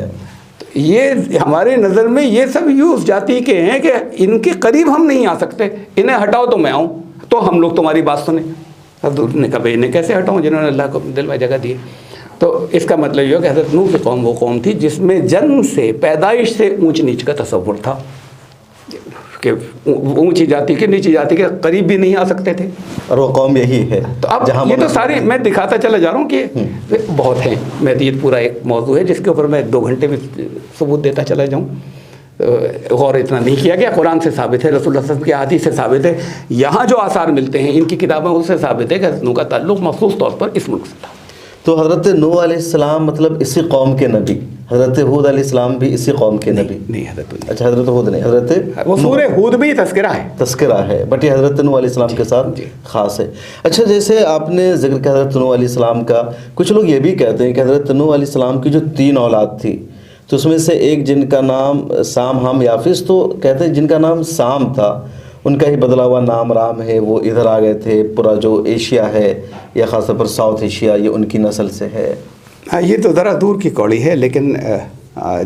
तो ये हमारे नज़र में ये सब यूँ उस जाति के हैं कि इनके करीब हम नहीं आ सकते, इन्हें हटाओ तो मैं आऊँ, तो हम लोग तुम्हारी बात सुने। हज़रत ने कहा इन्हें कैसे हटाऊँ जिन्होंने अल्लाह को दिल में जगह दी। तो इसका मतलब ये है कि हज़रत नूह की कौम वो कौम थी जिसमें जन्म से, पैदाइश से ऊंच नीच का तसव्वुर था कि ऊंची जाति के नीची जाति के करीब भी नहीं आ सकते थे, और वो कौम यही है। तो अब ये तो सारे मैं दिखाता चला जा रहा हूँ कि बहुत हैं। मैं ये पूरा एक मौजू है जिसके ऊपर मैं 2 घंटे में सबूत देता चला जाऊँ। गौर इतना नहीं किया गया, कुरान से साबित है, रसूलुल्लाह सल्लल्लाहु अलैहि वसल्लम की हदीस से साबित है, यहाँ जो आसार मिलते हैं इनकी किताबों उससे साबित है कि हज़रत नूह का ताल्लुक़ मख़सूस तौर पर इस मुल्क से था। तो हज़रत नूह अलैहिस्सलाम मतलब इसी कौम के नबी, हज़रत हूद अलैहिस्सलाम भी इसी कौम के नबी? नहीं हज़रत, अच्छा हज़रत हूद नहीं, हज़रत वो सूरह हूद में ही तज़किरा है, तज़किरा है, बट ये हज़रत नूह अलैहिस्सलाम के साथ ख़ास है। अच्छा, जैसे आपने जिक्र किया हज़रत नूह अलैहिस्सलाम का, कुछ लोग ये भी कहते हैं कि हज़रत नूह अलैहिस्सलाम की जो 3 औलाद थी, तो उसमें से एक जिनका नाम साम, हम, याफिस, तो कहते हैं जिनका नाम साम था उनका ही बदला हुआ नाम राम है, वो इधर आ गए थे। पूरा जो एशिया है या ख़ास तौर पर साउथ एशिया, ये उनकी नस्ल से है। हाँ, ये तो ज़रा दूर की कौड़ी है, लेकिन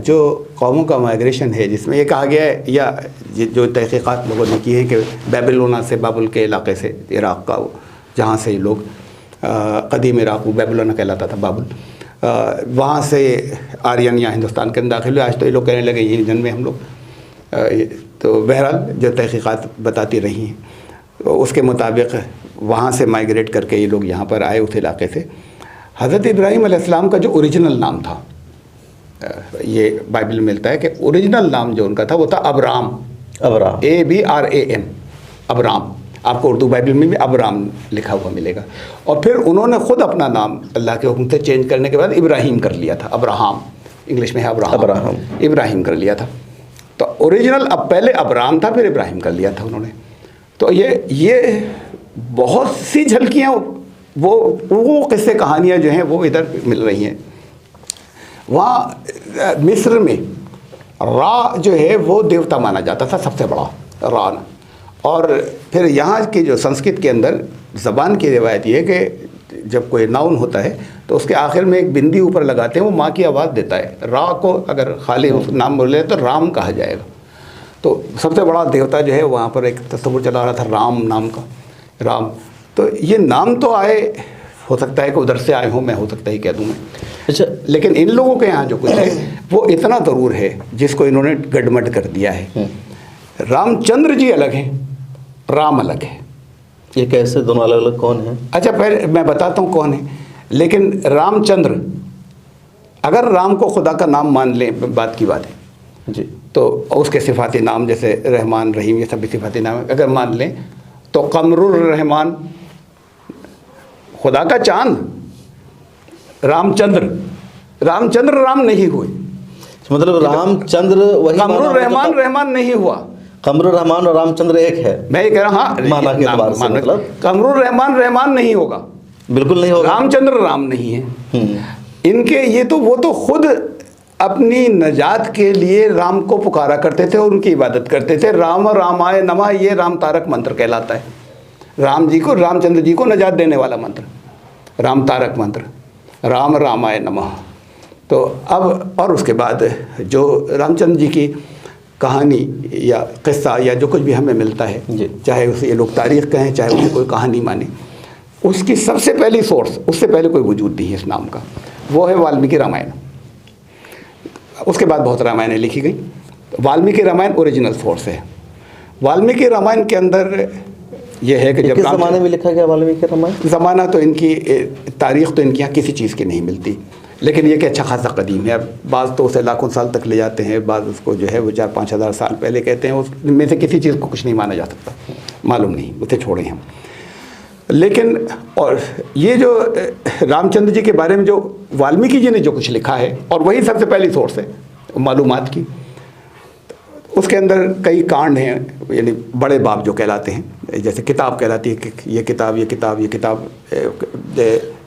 जो कौमों का माइग्रेशन है जिसमें ये कहा गया है या जो तहक़ीक़ात लोगों ने की है कि बेबीलोना से, बाबुल के इलाके से, इराक़ का, जहाँ से लोग क़दीम इराक़ वो बेबीलोना कहलाता था, बाबुल, वहाँ से आर्यन या हिंदुस्तान के अंदर दाखिल हुए। आज तो ये लोग कहने लगे ये जन्मे हम लोग। तो बहरहाल जो तहक़ीक़ात बताती रही हैं, तो उसके मुताबिक वहाँ से माइग्रेट करके ये लोग यहाँ पर आए उस इलाके से। हज़रत इब्राहीम अलैहिस्सलाम का जो ओरिजिनल नाम था, ये बाइबल में मिलता है कि ओरिजिनल नाम जो उनका था वो था अबराम, अबराम, ABRAM, अबराम। आपको उर्दू बाइबल में भी अबराम लिखा हुआ मिलेगा। और फिर उन्होंने ख़ुद अपना नाम अल्लाह के हुक्म से चेंज करने के बाद इब्राहीम कर लिया था, अब्राहम, इंग्लिश में है अब्राहम, इब्राहीम कर लिया था। तो ओरिजिनल अब पहले अब्राम था, फिर इब्राहीम कर लिया था उन्होंने। तो ये बहुत सी झलकियाँ, वो किस्से कहानियाँ जो हैं वो इधर मिल रही हैं। वहाँ मिस्र में रा जो है वो देवता माना जाता था, सबसे बड़ा रा। और फिर यहाँ की जो संस्कृत के अंदर ज़बान की रिवायत ये है कि जब कोई नाउन होता है तो उसके आखिर में एक बिंदी ऊपर लगाते हैं, वो माँ की आवाज़ देता है। रा को अगर खाली नाम बोले तो राम कहा जाएगा। तो सबसे बड़ा देवता जो है वहाँ पर एक तस्वुर चला रहा था राम नाम का, राम। तो ये नाम तो आए, हो सकता है कि उधर से आए हों, मैं हो सकता ही कह दूँ मैं। अच्छा, लेकिन इन लोगों के यहाँ जो कुछ है वो इतना ज़रूर है जिसको इन्होंने गडमड कर दिया है। रामचंद्र जी अलग हैं, राम अलग है। ये कैसे दोनों अलग अलग कौन है? अच्छा, पहले मैं बताता हूँ कौन है। लेकिन रामचंद्र, अगर राम को खुदा का नाम मान लें, बात की बात है जी, तो उसके सिफाती नाम जैसे रहमान रहीम ये सब भी सिफाती नाम है। अगर मान लें तो कमरुर रहमान खुदा का चांद, रामचंद्र, रामचंद्र राम नहीं हुए, मतलब रामचंद्र वही कमरुर रहमान रहमान नहीं हुआ। कमरुर रहमान और रामचंद्र एक है, मैं ये कह रहा हूँ, हाँ माना के एतबार से मतलब कमरुर रहमान रहमान नहीं होगा, बिल्कुल नहीं होगा। रामचंद्र राम नहीं है। इनके ये तो वो तो खुद अपनी नजात के लिए राम को पुकारा करते थे और उनकी इबादत करते थे। राम रामाय नमः ये राम तारक मंत्र कहलाता है। राम जी को, रामचंद्र जी को नजात देने वाला मंत्र राम तारक मंत्र, राम रामाय नमः। तो अब और उसके बाद जो रामचंद्र जी की कहानी या किस्सा या जो कुछ भी हमें मिलता है, चाहे उसे ये लोग तारीख़ कहें चाहे उसे कोई कहानी माने, उसकी सबसे पहली सोर्स, उससे पहले कोई वजूद नहीं है इस नाम का, वो है वाल्मीकि रामायण। उसके बाद बहुत रामायणें लिखी गई। वाल्मीकि रामायण ओरिजिनल सोर्स है। वाल्मीकि रामायण के अंदर यह है कि जब किस ज़माने में लिखा गया वाल्मीकि रामायण? ज़माना तो इनकी तारीख़ तो इनके यहाँ किसी चीज़ की नहीं मिलती, लेकिन ये कि अच्छा खासा कदीम है। बाज़ तो उसे लाखों साल तक ले जाते हैं, बाज़ उसको जो है वो 4-5 हज़ार साल पहले कहते हैं। उसमें से किसी चीज़ को कुछ नहीं माना जा सकता, मालूम नहीं, उसे छोड़ें हम। लेकिन और ये जो रामचंद्र जी के बारे में जो वाल्मीकि जी ने जो कुछ लिखा है, और वही सबसे पहली सोर्स है मालूमात की, उसके अंदर कई कांड हैं, यानी बड़े बाब जो कहलाते हैं, जैसे किताब कहलाती है कि ये किताब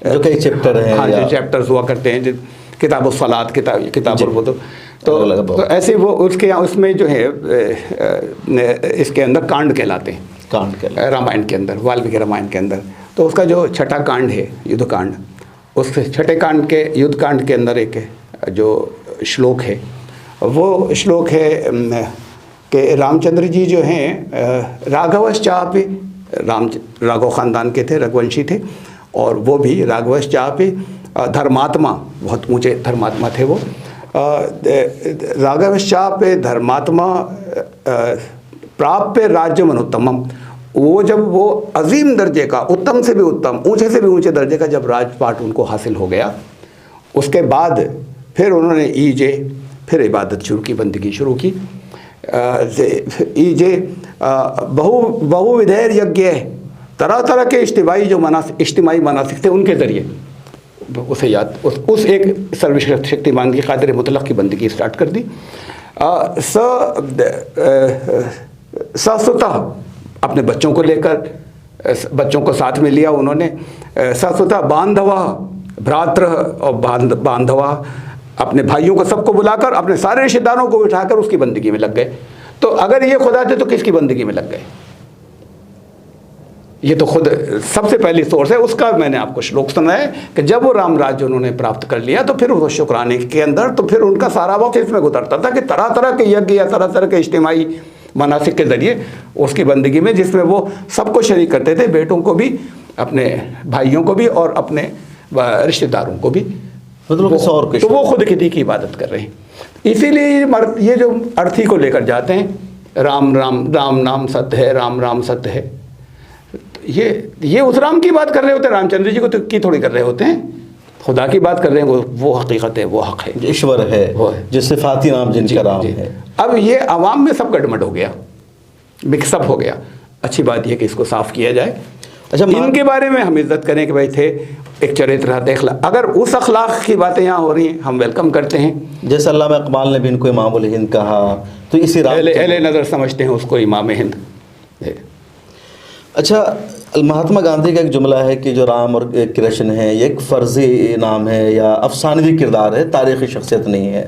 जो कई चैप्टर हैं, हाँ जो चैप्टर्स हुआ करते हैं, किताब सलात, किताब और वो तो ऐसे वो उसके उसमें जो है इसके अंदर कांड कहलाते हैं, कांड कहलाते रामायण के अंदर, वाल्मीकि रामायण के अंदर। तो उसका जो छठा कांड है युद्ध कांड, उस छठे कांड के युद्ध कांड के अंदर एक जो श्लोक है, वो श्लोक है कि रामचंद्र जी जो हैं राघवश्चापि, राघव ख़ानदान के थे, रघुवंशी थे, और वो भी राघवश्चापि धर्मात्मा, बहुत ऊंचे धर्मात्मा थे वो। राघवश्चापि धर्मात्मा प्राप्य राज्य मनुत्तमम, वो जब वो अजीम दर्जे का, उत्तम से भी उत्तम, ऊंचे से भी ऊंचे दर्जे का जब राजपाट उनको हासिल हो गया, उसके बाद फिर उन्होंने ईजे फिर इबादत शुरू की, बंदगी शुरू की। ईजे बहु विधेयर यज्ञ, तरह तरह के इज्तिमाई मनासिक थे, उनके ज़रिए उसे याद उस एक सर्वशक्तिमान की कादिर मुतलक की बंदगी स्टार्ट कर दी। सस्तः अपने बच्चों को लेकर, बच्चों को साथ में लिया उन्होंने। सस्तः बांधवा भ्रातृ और बांधवा, अपने भाइयों को सबको बुलाकर, अपने सारे रिश्तेदारों को बिठाकर उसकी बंदगी में लग गए। तो अगर ये खुदा थे तो किसकी बंदगी में लग गए? ये तो खुद सबसे पहली सोर्स है। उसका मैंने आपको श्लोक सुनाया कि जब वो राम राज्य उन्होंने प्राप्त कर लिया तो फिर वो शुक्राने के अंदर तो फिर उनका सारा वक्त इसमें गुजरता था कि तरह तरह के यज्ञ या तरह तरह के इज्तिमाई मनासिक के ज़रिए उसकी बंदगी में, जिसमें वो सबको शरीक करते थे, बेटों को भी, अपने भाइयों को भी और अपने रिश्तेदारों को भी। मतलब तो वो खुद खुदी की इबादत कर रहे हैं। इसीलिए ये जो अर्थी को लेकर जाते हैं, राम राम राम नाम सत्य है, राम राम सत्य है, ये उस राम की बात कर रहे होते हैं, रामचंद्र जी को तो की थोड़ी कर रहे होते हैं, खुदा की बात कर रहे हैं। वो हकीकत है, वो हक है, ईश्वर है, जो सिफाती नाम जिनका राम है। अब ये अवाम में सब गड़बड़ हो गया, मिक्सअप हो गया। अच्छी बात यह कि इसको साफ़ किया जाए। अच्छा, इनके बारे में हम इज्जत करें कि भाई थे, एक चरित्र देख ला। अगर उस अखलाक की बातें यहाँ हो रही हैं, हम वेलकम करते हैं। जैसे अल्लामा इकबाल ने भी इनको इमाम उल हिंद कहा, तो इसी अहले नज़र समझते हैं उसको इमाम हिंद। अच्छा, महात्मा गांधी का एक जुमला है कि जो राम और कृष्ण है ये एक फ़र्जी नाम है या अफसानवी किरदार है, तारीख़ी शख्सियत नहीं है।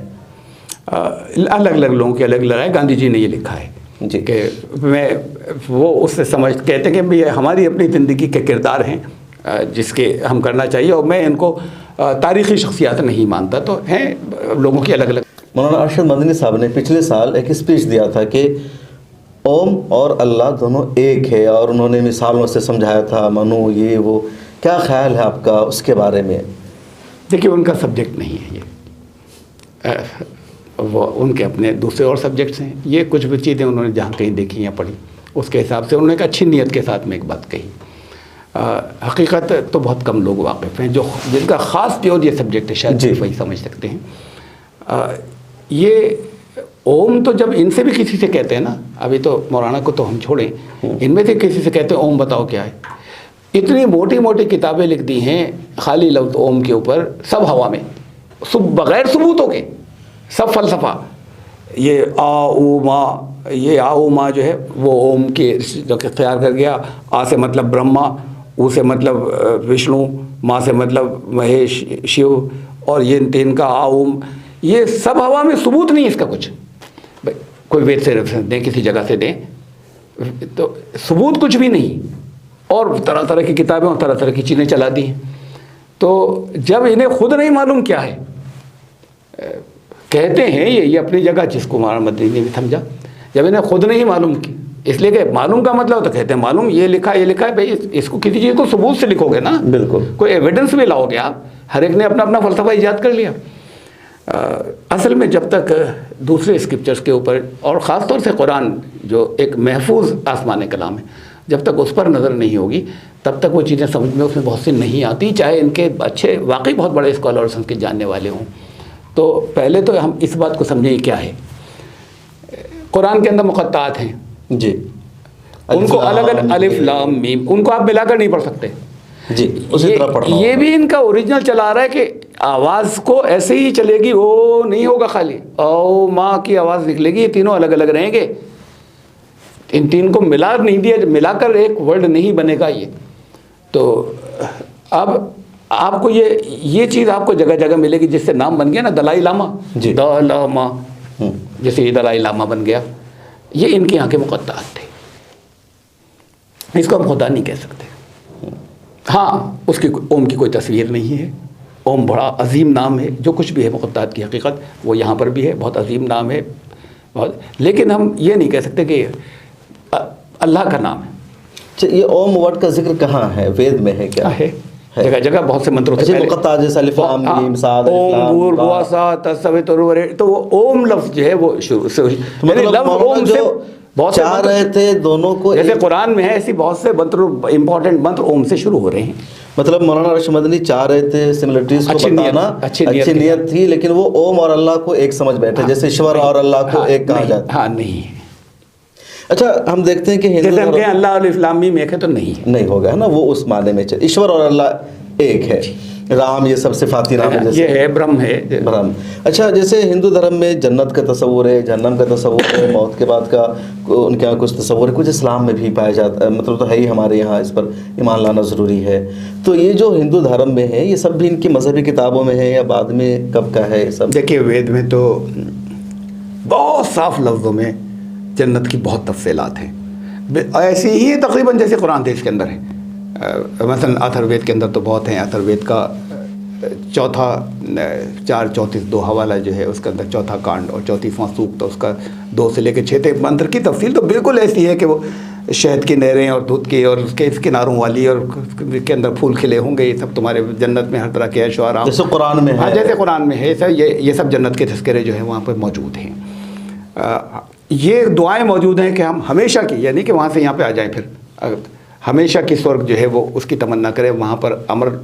अलग अलग लोगों के अलग अलग है। गांधी जी ने ये लिखा है जी कि मैं वो उससे कहते हैं कि भाई हमारी अपनी ज़िंदगी के किरदार हैं जिसके हम करना चाहिए, और मैं इनको तारीख़ी शख्सियत नहीं मानता। तो हैं लोगों की अलग अलग। मौलाना अरशद मदनी साहब ने पिछले साल एक स्पीच दिया था कि ओम और अल्लाह दोनों एक है, और उन्होंने मिसालों से समझाया था, मनु ये वो। क्या ख्याल है आपका उसके बारे में? देखिए, उनका सब्जेक्ट नहीं है ये, वो उनके अपने दूसरे और सब्जेक्ट्स हैं। ये कुछ भी चीज़ें उन्होंने जहाँ कहीं देखी या पढ़ी, उसके हिसाब से उन्होंने एक अच्छी नीयत के साथ में एक बात कही। हकीकत तो बहुत कम लोग वाकिफ़ हैं, जो जिनका ख़ास प्योर ये सब्जेक्ट है, शायद वही समझ सकते हैं। ये ओम तो जब इनसे भी किसी से कहते हैं ना, अभी तो मौलाना को तो हम छोड़ें, इनमें से किसी से कहते हैं ओम बताओ क्या है, इतनी मोटी मोटी किताबें लिख दी हैं खाली लफ्ज़ ओम के ऊपर, सब हवा में, बग़ैर सबूतों के, सब फ़लसफ़ा। ये आ ऊ मा, ये आ ऊ मा जो है वो ओम के जो इख्तियार कर गया। आ से मतलब ब्रह्मा, ऊ से मतलब विष्णु, माँ से मतलब महेश शिव, और ये तीन का आ ऊम, ये सब हवा में, सबूत नहीं इसका कुछ। भाई कोई वेद से रेफरेंस दें, किसी जगह से दें, तो सबूत कुछ भी नहीं, और तरह तरह की किताबें और तरह तरह की चीज़ें चला दी हैं। तो जब इन्हें खुद नहीं मालूम क्या है, कहते हैं ये अपनी जगह, जिसको हमारा मदनी ने भी समझा, जब इन्हें खुद नहीं मालूम की, इसलिए कि मालूम का मतलब तो कहते हैं मालूम, ये लिखा है भाई, इसको किसी चीज़ को सबूत से लिखोगे ना, बिल्कुल कोई एविडेंस भी लाओगे आप। हर एक ने अपना अपना फ़लसफ़ा ईजाद कर लिया। असल में जब तक दूसरे स्क्रिप्चर्स के ऊपर, और ख़ास तौर से कुरान जो एक महफूज आसमान कलाम है, जब तक उस पर नज़र नहीं होगी तब तक वो चीज़ें समझ में उसमें बहुत सी नहीं आती, चाहे इनके अच्छे वाकई बहुत बड़े स्कॉलर्स के जानने वाले हों। तो पहले तो हम इस बात को समझें क्या है। कुरान के अंदर मुक़त्तात हैं जी, उनको अलग अलग अलिफ लाम मीम, उनको आप मिलाकर नहीं पढ़ सकते जी, उसी तरह पढ़ रहा हूं। ये भी इनका ओरिजिनल चला रहा है कि आवाज़ को ऐसे ही चलेगी, ओ नहीं होगा खाली, ओ माँ की आवाज़ निकलेगी, ये तीनों अलग अलग रहेंगे। इन तीन को मिला नहीं दिया, मिलाकर एक वर्ड नहीं बनेगा ये। तो अब आपको ये चीज़ आपको जगह जगह मिलेगी, जिससे नाम बन गया ना दलाई लामा, जी, दलामा, जैसे ये दलाई लामा बन गया, ये इनके यहाँ के मुक़त्तात थे, इसको हम खुदा नहीं कह सकते। हाँ, उसकी ओम की कोई तस्वीर नहीं है। ओम बड़ा अजीम नाम है, जो कुछ भी है मुक़त्तात की हकीकत वो यहाँ पर भी है, बहुत अजीम नाम है बहुत, लेकिन हम ये नहीं कह सकते कि अल्लाह का नाम है। अच्छा, ये ओम वर्ड का जिक्र कहाँ है? वेद में है क्या? है जगह जगह बहुत से मंत्रों से पहले मुक़त्ता जैसे अलिफ लाम मीम साद ओम भूर्भुवः स्वः तत्सवितुर्वरेण्यम, तो वो ओम लफ्ज़ जो है वो शुरू से, मतलब लफ्ज़ ओम से बहुत से चाह रहे थे दोनों को, जैसे कुरान में है ऐसी बहुत से मंत्र, इंपॉर्टेंट मंत्र ओम से शुरू हो रहे हैं। मतलब मौलाना रशीद मदनी चाह रहे थे सिमिलरिटीज को बताना, अच्छी नियत थी, लेकिन वो ओम और अल्लाह को एक समझ बैठे, जैसे ईश्वर और अल्लाह को एक कहा जाता है। हाँ, नहीं। अच्छा, हम देखते हैं कि जैसे हम कहें अल्लाह और इस्लाम में एक है तो नहीं होगा, है ना, वो उस माने में ईश्वर और अल्लाह एक है। राम ये सब सिफाती नाम है, जैसे ये है ब्रह्म है ब्रह्म। अच्छा, जैसे हिंदू धर्म में जन्नत का तस्वुर है, जहन्नम का तस्वुर है, मौत के बाद का उनके यहाँ कुछ तस्वुर है, कुछ इस्लाम में भी पाया जाता है, मतलब तो है ही हमारे यहाँ, इस पर ईमान लाना ज़रूरी है। तो ये जो हिंदू धर्म में है, ये सब भी इनकी मजहबी किताबों में है या बाद में कब का है ये सब? देखिए, वेद में तो बहुत साफ लफ्ज़ों में जन्नत की बहुत तफसीलात हैं, ऐसी ही है तकरीबन जैसे कुरान देश के अंदर है। मसलन अथर्ववेद के अंदर तो बहुत हैं। अथर्ववेद का चौथा 4-34 2 हवाला जो है उसके अंदर चौथा कांड और 34वां सूक्त, तो उसका 2 से लेकर 6 तक मंत्र की तफसील तो बिल्कुल ऐसी है कि वो शहद की नहरें और दूध की और उसके किनारों वाली, और के अंदर फूल खिले होंगे, ये सब तुम्हारे जन्नत में हर तरह के ऐशो आराम, जैसे कुरान में है। हाँ, जैसे कुरान में है सर, ये सब जन्नत के तज़किरे जो है वहाँ पर मौजूद हैं। ये दुआएं मौजूद हैं कि हम हमेशा की, यानी कि वहाँ से यहाँ पे आ जाएं, फिर हमेशा की स्वर्ग जो है वो उसकी तमन्ना करें, वहाँ पर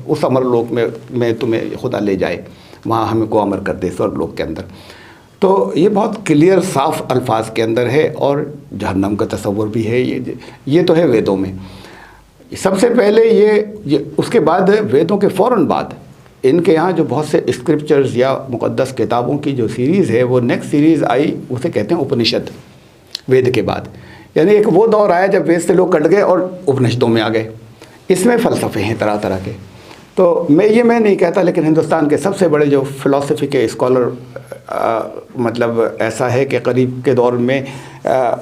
उस अमर लोक में तुम्हें खुदा ले जाए, वहाँ हमको अमर कर दे स्वर्ग लोक के अंदर। तो ये बहुत क्लियर साफ अल्फाज के अंदर है, और जहन्नम का तस्वुर भी है। ये तो है वेदों में। सबसे पहले ये उसके बाद वेदों के फ़ौरन बाद इनके यहाँ जो बहुत से स्क्रिप्चर्स या मुक़द्दस किताबों की जो सीरीज़ है, वो नेक्स्ट सीरीज़ आई, उसे कहते हैं उपनिषद। वेद के बाद यानी एक वो दौर आया जब वेद से लोग कट गए और उपनिषदों में आ गए। इसमें फ़लसफ़े हैं तरह तरह के। तो मैं नहीं कहता, लेकिन हिंदुस्तान के सबसे बड़े जो फ़िलासफ़ी के स्कॉलर मतलब ऐसा है कि करीब के दौर में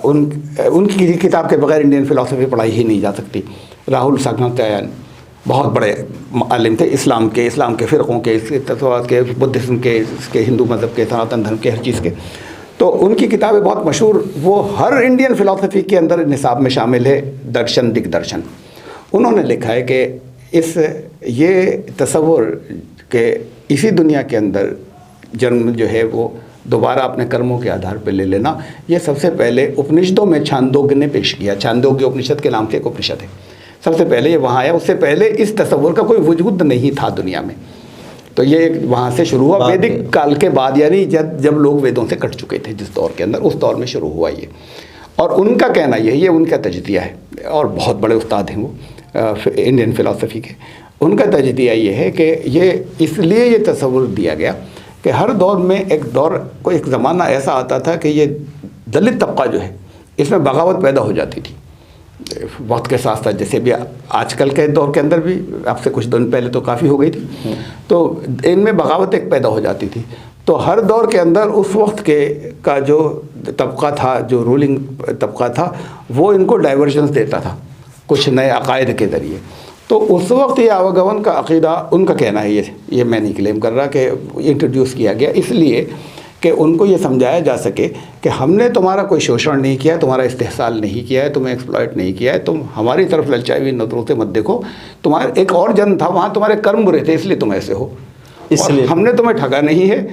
उनकी किताब के बगैर इंडियन फ़िलासफ़ी पढ़ाई ही नहीं जा सकती। राहुल साग्नात्यायन बहुत बड़े आलिम थे, इस्लाम के फ़िरक़ों के, तत्वात के, बुद्धिज़्म के, हिंदू मज़हब के, सनातन धर्म के, हर चीज़ के। तो उनकी किताबें बहुत मशहूर, वो हर इंडियन फ़िलासफ़ी के अंदर निसाब में शामिल है। दर्शन दिग्दर्शन, उन्होंने लिखा है कि ये तसव्वुर के इसी दुनिया के अंदर जन्म जो है वो दोबारा अपने कर्मों के आधार पर ले लेना, ये सबसे पहले उपनिषदों में छांदोग्य ने पेश किया। छांदोग्य उपनिषद के नाम से एक उपनिषद है, सबसे पहले ये वहाँ आया। उससे पहले इस तसव्वुर का कोई वजूद नहीं था दुनिया में। तो ये वहाँ से शुरू हुआ बाद वैदिक में। काल के बाद, यानी जब लोग वेदों से कट चुके थे जिस दौर के अंदर, उस दौर में शुरू हुआ ये। और उनका कहना यही है, उनका तजदिया है, और बहुत बड़े उस्ताद हैं वो इंडियन फ़िलासफ़ी के। उनका तजदिया ये है कि ये इसलिए ये तस्वुर दिया गया कि हर दौर में एक ज़माना ऐसा आता था कि ये दलित तबका जो है इसमें बगावत पैदा हो जाती थी वक्त के साथ साथ। जैसे भी आजकल के दौर के अंदर भी, आपसे कुछ दिन पहले तो काफ़ी हो गई थी, तो इनमें बगावत एक पैदा हो जाती थी। तो हर दौर के अंदर उस वक्त के का जो तबका था, जो रूलिंग तबका था, वो इनको डाइवर्जन्स देता था कुछ नए अकायद के ज़रिए। तो उस वक्त ये आवागमन का अक़ीदा, उनका कहना है, ये मैं नहीं क्लेम कर रहा, कि इंट्रोड्यूस किया गया इसलिए कि उनको ये समझाया जा सके कि हमने तुम्हारा कोई शोषण नहीं किया है, तुम्हारा इस्तेहसाल नहीं किया है, तुम्हें एक्सप्लॉइट नहीं किया है, तुम हमारी तरफ ललचाई हुई नज़रों से मत देखो। तुम्हारा एक और जन्म था, वहाँ तुम्हारे कर्म बुरे थे, इसलिए तुम ऐसे हो, इसलिए हमने तुम्हें ठगा नहीं है।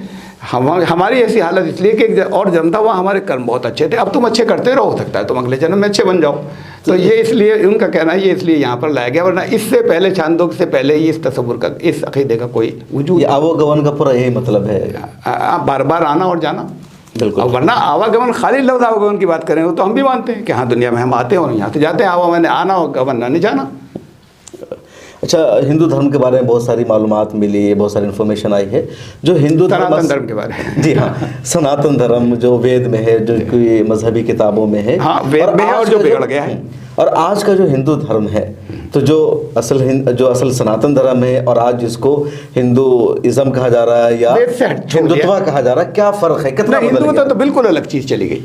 हमारी ऐसी हालत इसलिए कि एक और जन्म था, वहाँ हमारे कर्म बहुत अच्छे थे, अब तुम अच्छे करते रहो, हो सकता है तुम अगले जन्म में अच्छे बन जाओ। तो ये इसलिए उनका कहना है, ये इसलिए यहाँ पर लाया गया, वरना इससे पहले छांदोग से पहले ही इस तस्वुर का, इस अक़ीदे का कोई वजूद। आवागमन का पूरा यही मतलब है, बार बार आना और जाना। बिल्कुल। वरना आवागमन, खाली लफ्ज़ आवागमन की बात करें तो हम भी मानते हैं कि हाँ, दुनिया में हम आते हैं और यहाँ से जाते हैं, आवागमन आना और वरना नहीं जाना। अच्छा, हिंदू धर्म के बारे में बहुत सारी मालूमात मिली है, बहुत सारी इन्फॉर्मेशन आई है। जो हिंदू सनातन धर्म के बारे में, जी हाँ, सनातन धर्म जो वेद में है, जो कोई मजहबी किताबों में है, हाँ वेद में है, और जो बिगड़ गया है। और आज का जो हिंदू धर्म है, तो जो असल सनातन धर्म है, और आज जिसको हिंदुइज्म कहा जा रहा है या हिंदुत्व कहा जा रहा है, क्या फ़र्क है, कितना बदल गया? तो बिल्कुल अलग चीज़ चली गई।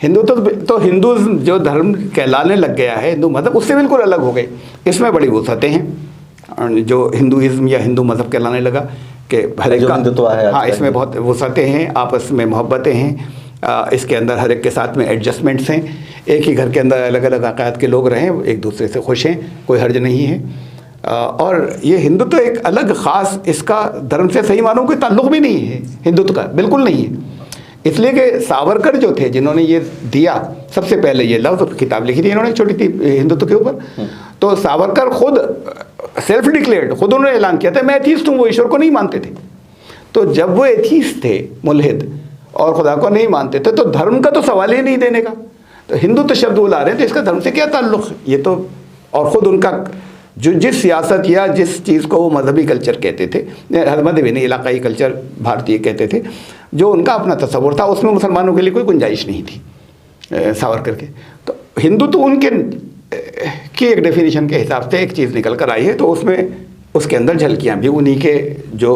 हिंदू तो हिंदू जो धर्म कहलाने लग गया है, हिंदू मज़हब, उससे बिल्कुल अलग हो गई। इसमें बड़ी वसअतें हैं, जो हिंदुइज्म या हिंदू मज़हब कहलाने लगा कि हर एक का हिंदुत्व है, हाँ, इसमें बहुत वसअतें हैं, आपस में मोहब्बतें हैं, इसके अंदर हर एक के साथ में एडजस्टमेंट्स हैं। एक ही घर के अंदर अलग अलग अक़ायद के लोग रहें, एक दूसरे से खुश हैं, कोई हर्ज नहीं है। और ये हिंदू तो एक अलग ख़ास, इसका धर्म से सही मानों कोई ताल्लुक़ भी नहीं है, हिंदुत्व का बिल्कुल नहीं है। इसलिए कि सावरकर जो थे, जिन्होंने ये दिया, सबसे पहले ये लफ्ज़ किताब लिखी थी इन्होंने, छोटी थी, हिंदुत्व के ऊपर। तो सावरकर खुद सेल्फ डिक्लेयर्ड, खुद उन्होंने ऐलान किया था मैं एथीस्ट हूँ, वो ईश्वर को नहीं मानते थे। तो जब वो एथीस्ट थे, मुल्हिद, और खुदा को नहीं मानते थे, तो धर्म का तो सवाल ही नहीं देने का। तो हिंदुत्व शब्द वो ला रहे हैं, तो इसका धर्म से क्या ताल्लुक़? ये तो, और ख़ुद उनका जो जिस सियासत या जिस चीज़ को वो मजहबी कल्चर कहते थे, मजहबी नहीं, इलाकाई कल्चर भारतीय कहते थे, जो उनका अपना तस्वुर था, उसमें मुसलमानों के लिए कोई गुंजाइश नहीं थी सावरकर के। तो हिंदू तो उनके की एक डेफिनेशन के हिसाब से एक चीज़ निकल कर आई है, तो उसमें उसके अंदर झलकियाँ भी उन्हीं के जो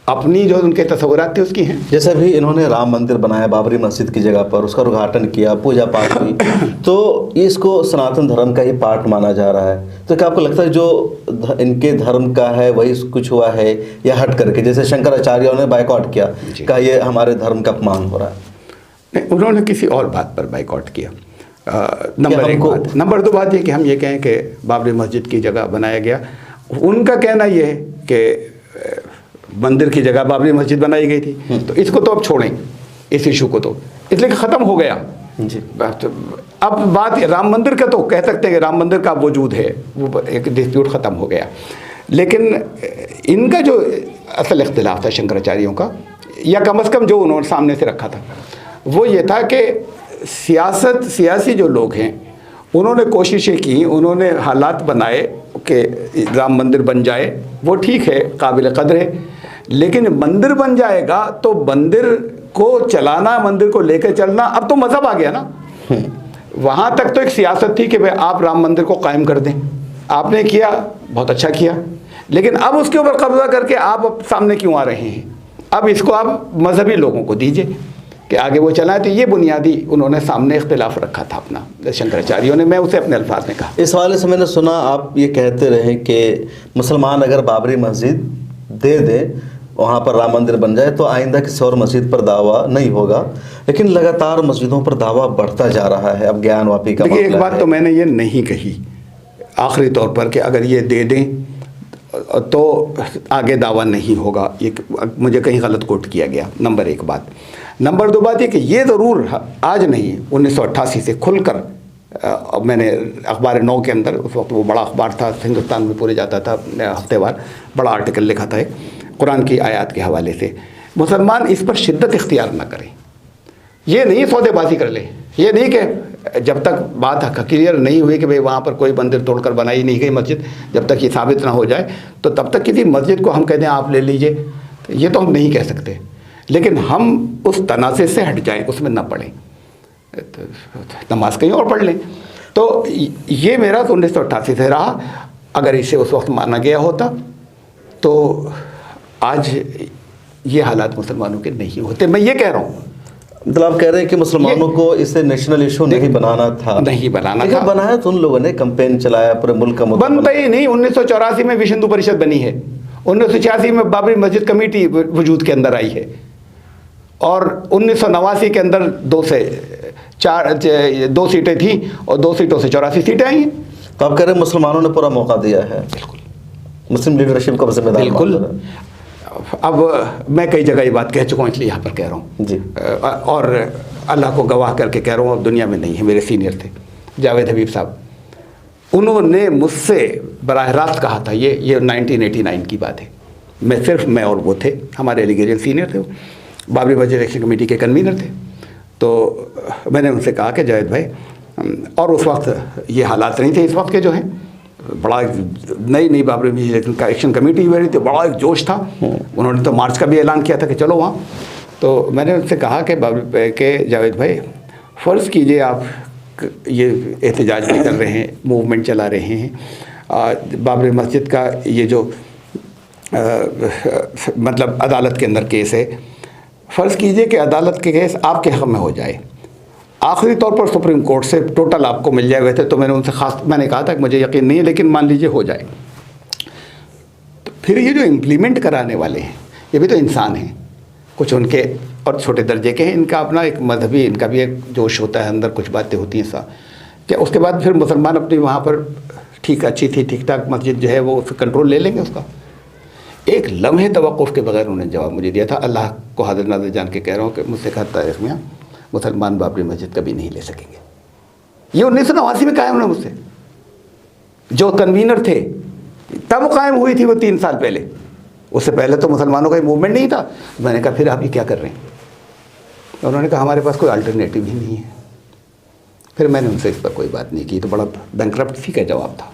अपनी जो उनके तस्वुरात थे उसकी हैं। जैसे भी इन्होंने राम मंदिर बनाया बाबरी मस्जिद की जगह पर, उसका उद्घाटन किया, पूजा पाठ हुई, तो इसको सनातन धर्म का ही पार्ट माना जा रहा है। तो क्या आपको लगता है जो इनके धर्म का है वही कुछ हुआ है, या हट करके, जैसे शंकराचार्यों ने बाइकआउट किया, कहा ये हमारे धर्म का अपमान हो रहा है? नहीं, उन्होंने किसी और बात पर बाइकआउट किया, नंबर एक बात। नंबर दो बात ये कि हम ये कहें कि बाबरी मस्जिद की जगह बनाया गया, उनका कहना ये है कि मंदिर की जगह बाबरी मस्जिद बनाई गई थी, तो इसको तो अब छोड़ें, इस इशू को तो, इसलिए ख़त्म हो गया जी। अब बात राम मंदिर का, तो कह सकते हैं कि राम मंदिर का वजूद है, वो एक डिस्प्यूट ख़त्म हो गया। लेकिन इनका जो असल इख्तिलाफ था शंकराचार्यों का, या कम अज़ कम जो उन्होंने सामने से रखा था, वो ये था कि सियासी जो लोग हैं, उन्होंने कोशिशें की, उन्होंने हालात बनाए कि राम मंदिर बन जाए, वो ठीक है, काबिल कदर है, लेकिन मंदिर बन जाएगा तो मंदिर को चलाना, मंदिर को लेकर चलना, अब तो मज़हब आ गया ना। वहाँ तक तो एक सियासत थी कि भाई आप राम मंदिर को कायम कर दें, आपने किया, बहुत अच्छा किया, लेकिन अब उसके ऊपर कब्जा करके आप अब सामने क्यों आ रहे हैं? अब इसको आप मजहबी लोगों को दीजिए कि आगे वो चलाएं। तो ये बुनियादी उन्होंने सामने इख्तिलाफ रखा था अपना शंकराचार्यों ने, मैं उसे अपने अल्फाज में कहा। इस हवाले से मैंने सुना आप ये कहते रहे कि मुसलमान अगर बाबरी मस्जिद दे दे, वहाँ पर राम मंदिर बन जाए, तो आइंदा किसी और मस्जिद पर दावा नहीं होगा, लेकिन लगातार मस्जिदों पर दावा बढ़ता जा रहा है। अब ज्ञानवापी का देखिए, एक बात तो मैंने ये नहीं कही आखिरी तौर पर कि अगर ये दे दें तो आगे दावा नहीं होगा, ये मुझे कहीं गलत कोट किया गया, नंबर एक बात। नंबर दो बात ये कि ये ज़रूर आज नहीं, 1988 से खुलकर मैंने अखबार 9 के अंदर, उस वक्त वो बड़ा अखबार था, हिंदुस्तान में पूरे जाता था हफ्तेवार, बड़ा आर्टिकल लिखा था एक, कुरान की आयत के हवाले से मुसलमान इस पर शिद्दत इख्तियार ना करें। ये नहीं सौदेबाजी कर ले, ये नहीं कि जब तक बात क्लियर नहीं हुई कि भाई वहाँ पर कोई मंदिर तोड़कर बनाई नहीं गई मस्जिद, जब तक ये साबित ना हो जाए तो तब तक किसी मस्जिद को हम कहते हैं आप ले लीजिए, तो ये तो हम नहीं कह सकते। लेकिन हम उस तनाज़े से हट जाएं, उसमें ना पढ़ें, तो नमाज कहीं और पढ़ लें। तो ये मेरा तो 1988 से रहा। अगर इसे उस वक्त माना गया होता तो आज ये हालात मुसलमानों के नहीं होते। मैं ये कह रहा हूँ, मतलब आप कह रहे हैं कि मुसलमानों को इसे नेशनल इशू नहीं बनाना था। नहीं बनाना था। बनाया तो उन लोगों ने कैंपेन चलाया, पूरे मुल्क का मुद्दा बनता ही नहीं। 1984 में विश्व हिंदू परिषद बनी है, 1986 में बाबरी मस्जिद कमेटी वजूद के अंदर आई है, और 1989 के अंदर 2 सीटें थी और 2 सीटों से 84 सीटें आई हैं। तो आप कह रहे हैं मुसलमानों ने पूरा मौका दिया है। बिल्कुल, मुस्लिम लीडरशिप को जिम्मेदार बिल्कुल। अब मैं कई जगह ये बात कह चुका हूँ, इसलिए यहाँ पर कह रहा हूँ जी। और अल्लाह को गवाह करके कह रहा हूँ, अब दुनिया में नहीं है। मेरे सीनियर थे जावेद हबीब साहब, उन्होंने मुझसे बराह रास्त कहा था, ये 1989 की बात है। मैं और वो थे, हमारे एलिगेरियन सीनियर थे, वो बाबरी मस्जिद एक्शन कमेटी के कन्वीनर थे। तो मैंने उनसे कहा कि जावेद भाई, और उस वक्त ये हालात नहीं थे इस वक्त के जो हैं, बड़ा नई बाबरी मस्जिद का एक्शन कमेटी हुई थी, बड़ा एक जोश था। उन्होंने तो मार्च का भी ऐलान किया था कि चलो वहाँ। तो मैंने उनसे कहा कि जावेद भाई, फ़र्ज़ कीजिए आप ये एहतजाज भी कर रहे हैं, मूवमेंट चला रहे हैं, बाबरी मस्जिद का ये जो मतलब अदालत के अंदर केस है, फ़र्ज़ कीजिए कि अदालत के केस आपके हक़ में हो जाए, आखिरी तौर पर सुप्रीम कोर्ट से टोटल आपको मिल जाए। वैसे तो मैंने उनसे मैंने कहा था कि मुझे यकीन नहीं है, लेकिन मान लीजिए हो जाए, तो फिर ये जो इम्प्लीमेंट कराने वाले हैं ये भी तो इंसान हैं, कुछ उनके और छोटे दर्जे के हैं, इनका अपना एक मजहबी, इनका भी एक जोश होता है अंदर, कुछ बातें होती हैं सा क्या। उसके बाद फिर मुसलमान अपनी वहाँ पर अच्छी थी, ठीक ठाक मस्जिद जो है वो कंट्रोल ले लेंगे उसका। एक लम्हे तवक़्क़ुफ़ के बगैर उन्होंने जवाब मुझे दिया था। अल्लाह को हाज़िर नाज़िर जान के कह रहा हूँ कि मुझसे कहा तारीख़ में मुसलमान बाबरी मस्जिद कभी नहीं ले सकेंगे। ये 1989 में कायम हुआ मुझसे, जो कन्वीनर थे तब कायम हुई थी वो 3 साल पहले। उससे पहले तो मुसलमानों का ये मूवमेंट नहीं था। मैंने कहा फिर आप ये क्या कर रहे हैं? तो उन्होंने कहा हमारे पास कोई अल्टरनेटिव ही नहीं है। फिर मैंने उनसे इस पर कोई बात नहीं की। तो बड़ा बैंकरप्सी का जवाब था।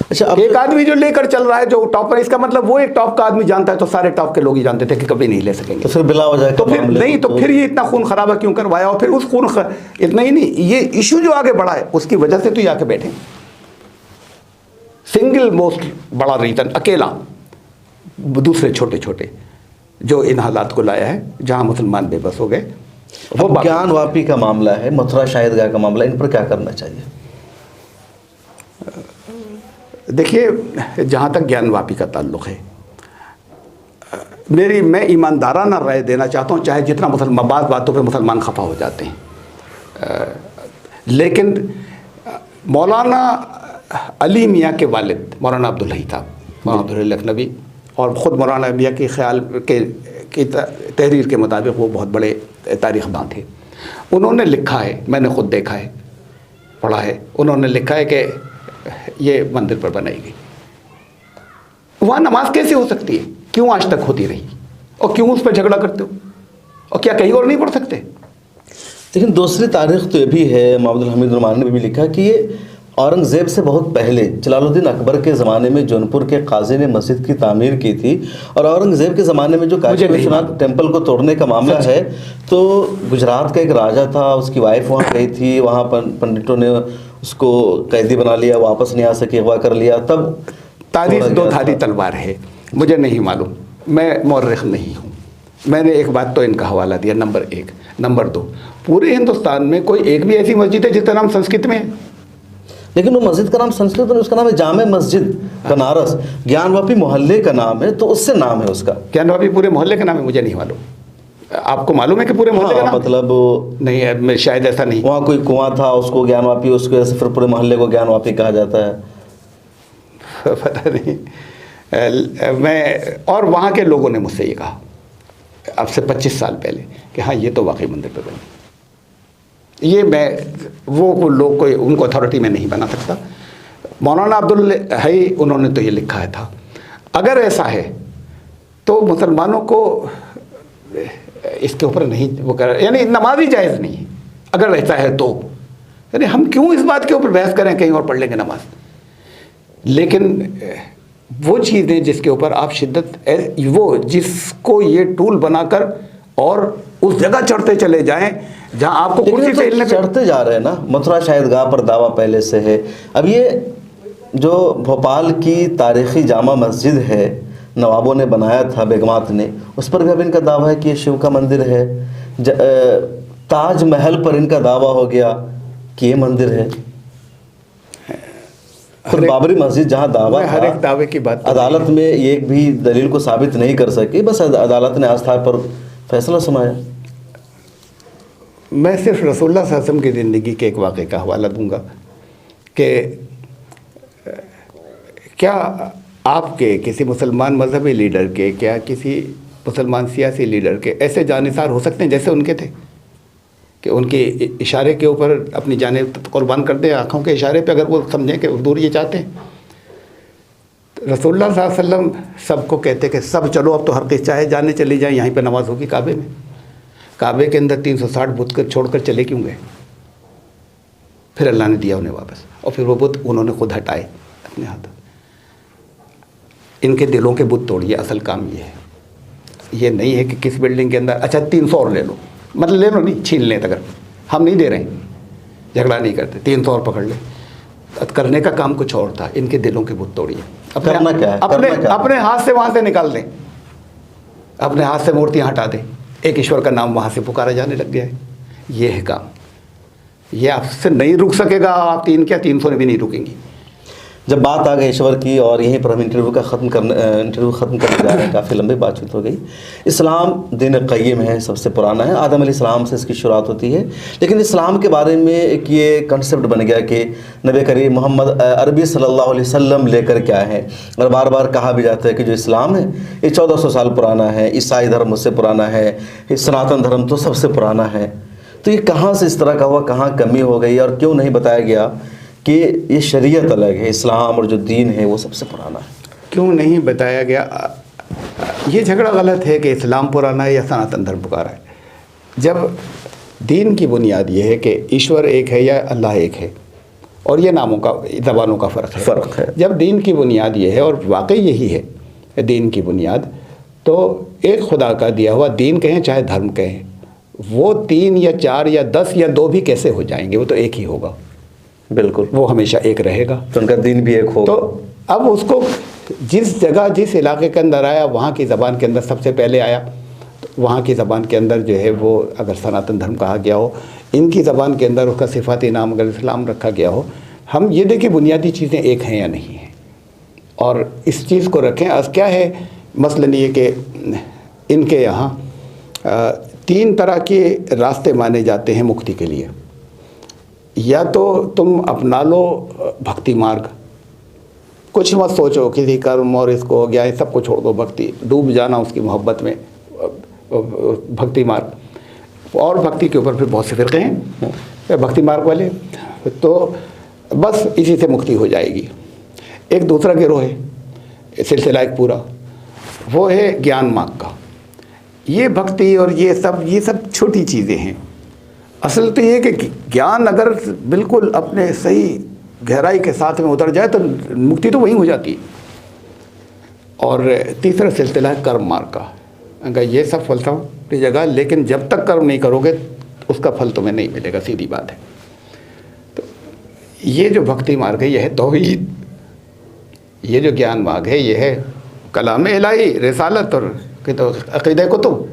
अच्छा, अब एक आदमी जो लेकर चल रहा है, जो टॉप पर, इसका मतलब वो एक टॉप का आदमी जानता है तो सारे टॉप के लोग ही जानते थे कि कभी नहीं ले सकेंगे। तो फिर बिला हो जाए तो फिर नहीं, तो फिर ये इतना खून खराबा क्यों करवाया? और फिर उस इतना ही नहीं, ये इशू जो आगे बढ़ा है उसकी वजह से तो ये आके बैठे। सिंगल मोस्ट बड़ा रीजन, अकेला, दूसरे छोटे छोटे जो इन हालात को लाया है जहां मुसलमान बेबस हो गए, वो ज्ञान वापी का मामला है, मथुरा शाहिदगाह का मामला, इन पर क्या करना चाहिए? देखिए, जहाँ तक ज्ञान वापी का ताल्लुक़ है, मैं ईमानदाराना राय देना चाहता हूँ, चाहे जितना मुसलमान बातों पे मुसलमान खफा हो जाते हैं, लेकिन मौलाना अली मियाँ के वालिद मौलाना अब्दुल हई साहब, मौलाना अब्दुल हई लखनवी, और ख़ुद मौलाना मियाँ के ख्याल की तहरीर के मुताबिक वो बहुत बड़े तारीख़दां थे। उन्होंने लिखा है, मैंने ख़ुद देखा है, पढ़ा है, उन्होंने लिखा है कि ये मंदिर पर बनाई गई। वहाँ नमाज कैसे हो सकती है? क्यों आज तक होती रही? और क्यों उस पर झगड़ा करते हो? और क्या कहीं और नहीं पढ़ सकते? लेकिन दूसरी तारीख तो ये भी है, अब्दुल हमीद नुमानी ने भी लिखा कि ये औरंगज़ेब से बहुत पहले जलालुद्दीन अकबर के ज़माने में जौनपुर के काजी ने मस्जिद की तामीर की थी। और औरंगज़ेब के ज़माने में जो काशी विश्वनाथ टेम्पल को तोड़ने का मामला है, तो गुजरात का एक राजा था, उसकी वाइफ वहाँ गई थी, वहाँ पर पंडितों ने उसको कैदी बना लिया, वापस नहीं आ सके, अगवा कर लिया। तब तारीख दो धारी तलवार है, मुझे नहीं मालूम, मैं मौर्रिख नहीं हूँ। मैंने एक बात तो इनका हवाला दिया, नंबर 1। नंबर 2, पूरे हिंदुस्तान में कोई एक भी ऐसी मस्जिद है जिसका नाम संस्कृत में है? लेकिन वो मस्जिद का नाम संस्कृत में, उसका नाम है जामे मस्जिद बनारस। ज्ञानवापी मोहल्ले का नाम है, तो उससे नाम है उसका। ज्ञानवापी पूरे मोहल्ले का नाम है? मुझे नहीं मालूम। आपको मालूम है कि पूरे मोहल्ले का नाम? मतलब नहीं है, शायद ऐसा नहीं। वहाँ कोई कुआं था, उसको ज्ञानवापी, उसको ऐसे फिर पूरे मोहल्ले को ज्ञानवापी कहा जाता है। पता नहीं। मैं और वहाँ के लोगों ने मुझसे ये कहा अब से 25 साल पहले कि हाँ, ये तो वाकई मंदिर पर बनी। ये मैं वो लोग कोई उनको अथॉरिटी में नहीं बना सकता। मौलाना अब्दुल हई, उन्होंने तो ये लिखा है था। अगर ऐसा है तो मुसलमानों को इसके ऊपर नहीं वो कर, यानी नमाज ही जायज़ नहीं है अगर ऐसा है तो, यानी हम क्यों इस बात के ऊपर बहस करें, कहीं और पढ़ लेंगे नमाज। लेकिन वो चीज़ें जिसके ऊपर आप शिद्दत, वो जिसको ये टूल बनाकर और उस जगह चढ़ते चले जाएं जहां आपको कुर्सी से हिलने चढ़ते जा रहे हैं ना। मथुरा शाहिदगाह पर दावा पहले से है। अब ये जो भोपाल की तारीखी जामा मस्जिद है, नवाबों ने बनाया था, बेगमात ने, उस पर भी अब इनका दावा है कि ये शिव का मंदिर है। ताजमहल पर इनका दावा हो गया कि ये मंदिर है। खुद बाबरी मस्जिद जहाँ दावा हर एक दावे की बात अदालत में एक भी दलील को साबित नहीं कर सकी, बस अदालत ने आस्था पर फैसला सुनाया। मैं सिर्फ रसूलुल्लाह सल्लल्लाहु अलैहि वसल्लम की ज़िंदगी के एक वाक़े का हवाला दूंगा कि क्या आपके किसी मुसलमान मजहबी लीडर के, क्या किसी मुसलमान सियासी लीडर के ऐसे जानिसार हो सकते हैं जैसे उनके थे, कि उनके इशारे के ऊपर अपनी जाने कुर्बान कर दें, आँखों के इशारे पे, अगर वो समझें कि हुजूर ये चाहते हैं। तो रसूलुल्लाह सल्लल्लाहु अलैहि वसल्लम सबको कहते कि सब चलो अब तो हर किस चाहे जाने चली जाए, यहीं पे नमाज होगी काबे में। काबे के अंदर 360 बुत कर छोड़कर चले क्यों गए? फिर अल्लाह ने दिया उन्हें वापस, और फिर वो बुत उन्होंने खुद हटाए अपने हाथों। इनके दिलों के बुत तोड़िए, असल काम ये है। ये नहीं है कि किस बिल्डिंग के अंदर अच्छा 300 और ले लो, मतलब ले लो नहीं, छीन लें, अगर हम नहीं दे रहे हैं, झगड़ा नहीं करते, 300 और पकड़ ले। करने का काम कुछ और था। इनके दिलों के बुत तोड़िए, करना क्या है? अपने हाथ से वहाँ से निकाल दें, अपने हाथ से मूर्तियाँ हटा दें, एक ईश्वर का नाम वहाँ से पुकारा जाने लग गया है। ये है काम, ये आपसे नहीं रुक सकेगा। आप 300 भी नहीं रुकेंगी। जब बात आ गई ईश्वर की, और यहीं पर हम इंटरव्यू ख़त्म करने जा रहे हैं, काफ़ी लंबी बातचीत हो गई। इस्लाम दीन क़य्यिम है, सबसे पुराना है, आदम अलैहिस्सलाम से इसकी शुरुआत होती है। लेकिन इस्लाम के बारे में एक ये कंसेप्ट बन गया कि नबी करीम मोहम्मद अरबी सल्लल्लाहु अलैहि वसल्लम लेकर के आए हैं, और बार बार कहा भी जाता है कि जो इस्लाम है ये 1400 साल पुराना है, ईसाई धर्म उससे पुराना है, सनातन धर्म तो सबसे पुराना है। तो ये कहाँ से इस तरह का हुआ, कहाँ कमी हो गई, और क्यों नहीं बताया गया कि ये शरीयत अलग है, इस्लाम और जो दीन है वो सबसे पुराना है? क्यों नहीं बताया गया? ये झगड़ा गलत है कि इस्लाम पुराना है या सनातन धर्म पुराना है। जब दीन की बुनियाद ये है कि ईश्वर एक है या अल्लाह एक है, और ये नामों का, ज़बानों का फ़र्क है। जब दीन की बुनियाद ये है, और वाकई यही है दीन की बुनियाद, तो एक खुदा का दिया हुआ दीन कहें चाहे धर्म कहें, वो 3 या 4 या 10 या 2 भी कैसे हो जाएंगे, वो तो एक ही होगा। बिल्कुल, वो हमेशा एक रहेगा। तो उनका दीन भी एक होगा। तो अब उसको जिस जगह, जिस इलाके के अंदर आया, वहाँ की ज़बान के अंदर सबसे पहले आया, तो वहाँ की ज़बान के अंदर जो है वो अगर सनातन धर्म कहा गया हो, इनकी ज़बान के अंदर उसका सिफाती नाम अगर इस्लाम रखा गया हो। हम ये देखें बुनियादी चीज़ें एक हैं या नहीं हैं, और इस चीज़ को रखें। आज क्या है मसलन ये कि इनके यहाँ 3 तरह के रास्ते माने जाते हैं मुक्ति के लिए। या तो तुम अपना लो भक्ति मार्ग, कुछ मत सोचो किसी कर्म और इसको हो गया, ये सब को छोड़ दो, भक्ति, डूब जाना उसकी मोहब्बत में, भक्ति मार्ग। और भक्ति के ऊपर फिर बहुत से फ़िरक़े हैं भक्ति मार्ग वाले, तो बस इसी से मुक्ति हो जाएगी। एक दूसरा गिरोह है, सिलसिला एक पूरा, वो है ज्ञान मार्ग का। ये भक्ति और ये सब छोटी चीज़ें हैं। असल तो ये कि ज्ञान अगर बिल्कुल अपने सही गहराई के साथ में उतर जाए तो मुक्ति तो वहीं हो जाती है। और तीसरा सिलसिला है कर्म मार्ग का। अगर ये सब फलसफा की जगह, लेकिन जब तक कर्म नहीं करोगे उसका फल तुम्हें नहीं मिलेगा, सीधी बात है। तो ये जो भक्ति मार्ग है, यह है तौहीद। ये जो ज्ञान मार्ग है, ये है कलाम इलाही, रिसालत और अक़ीदा कुतुब।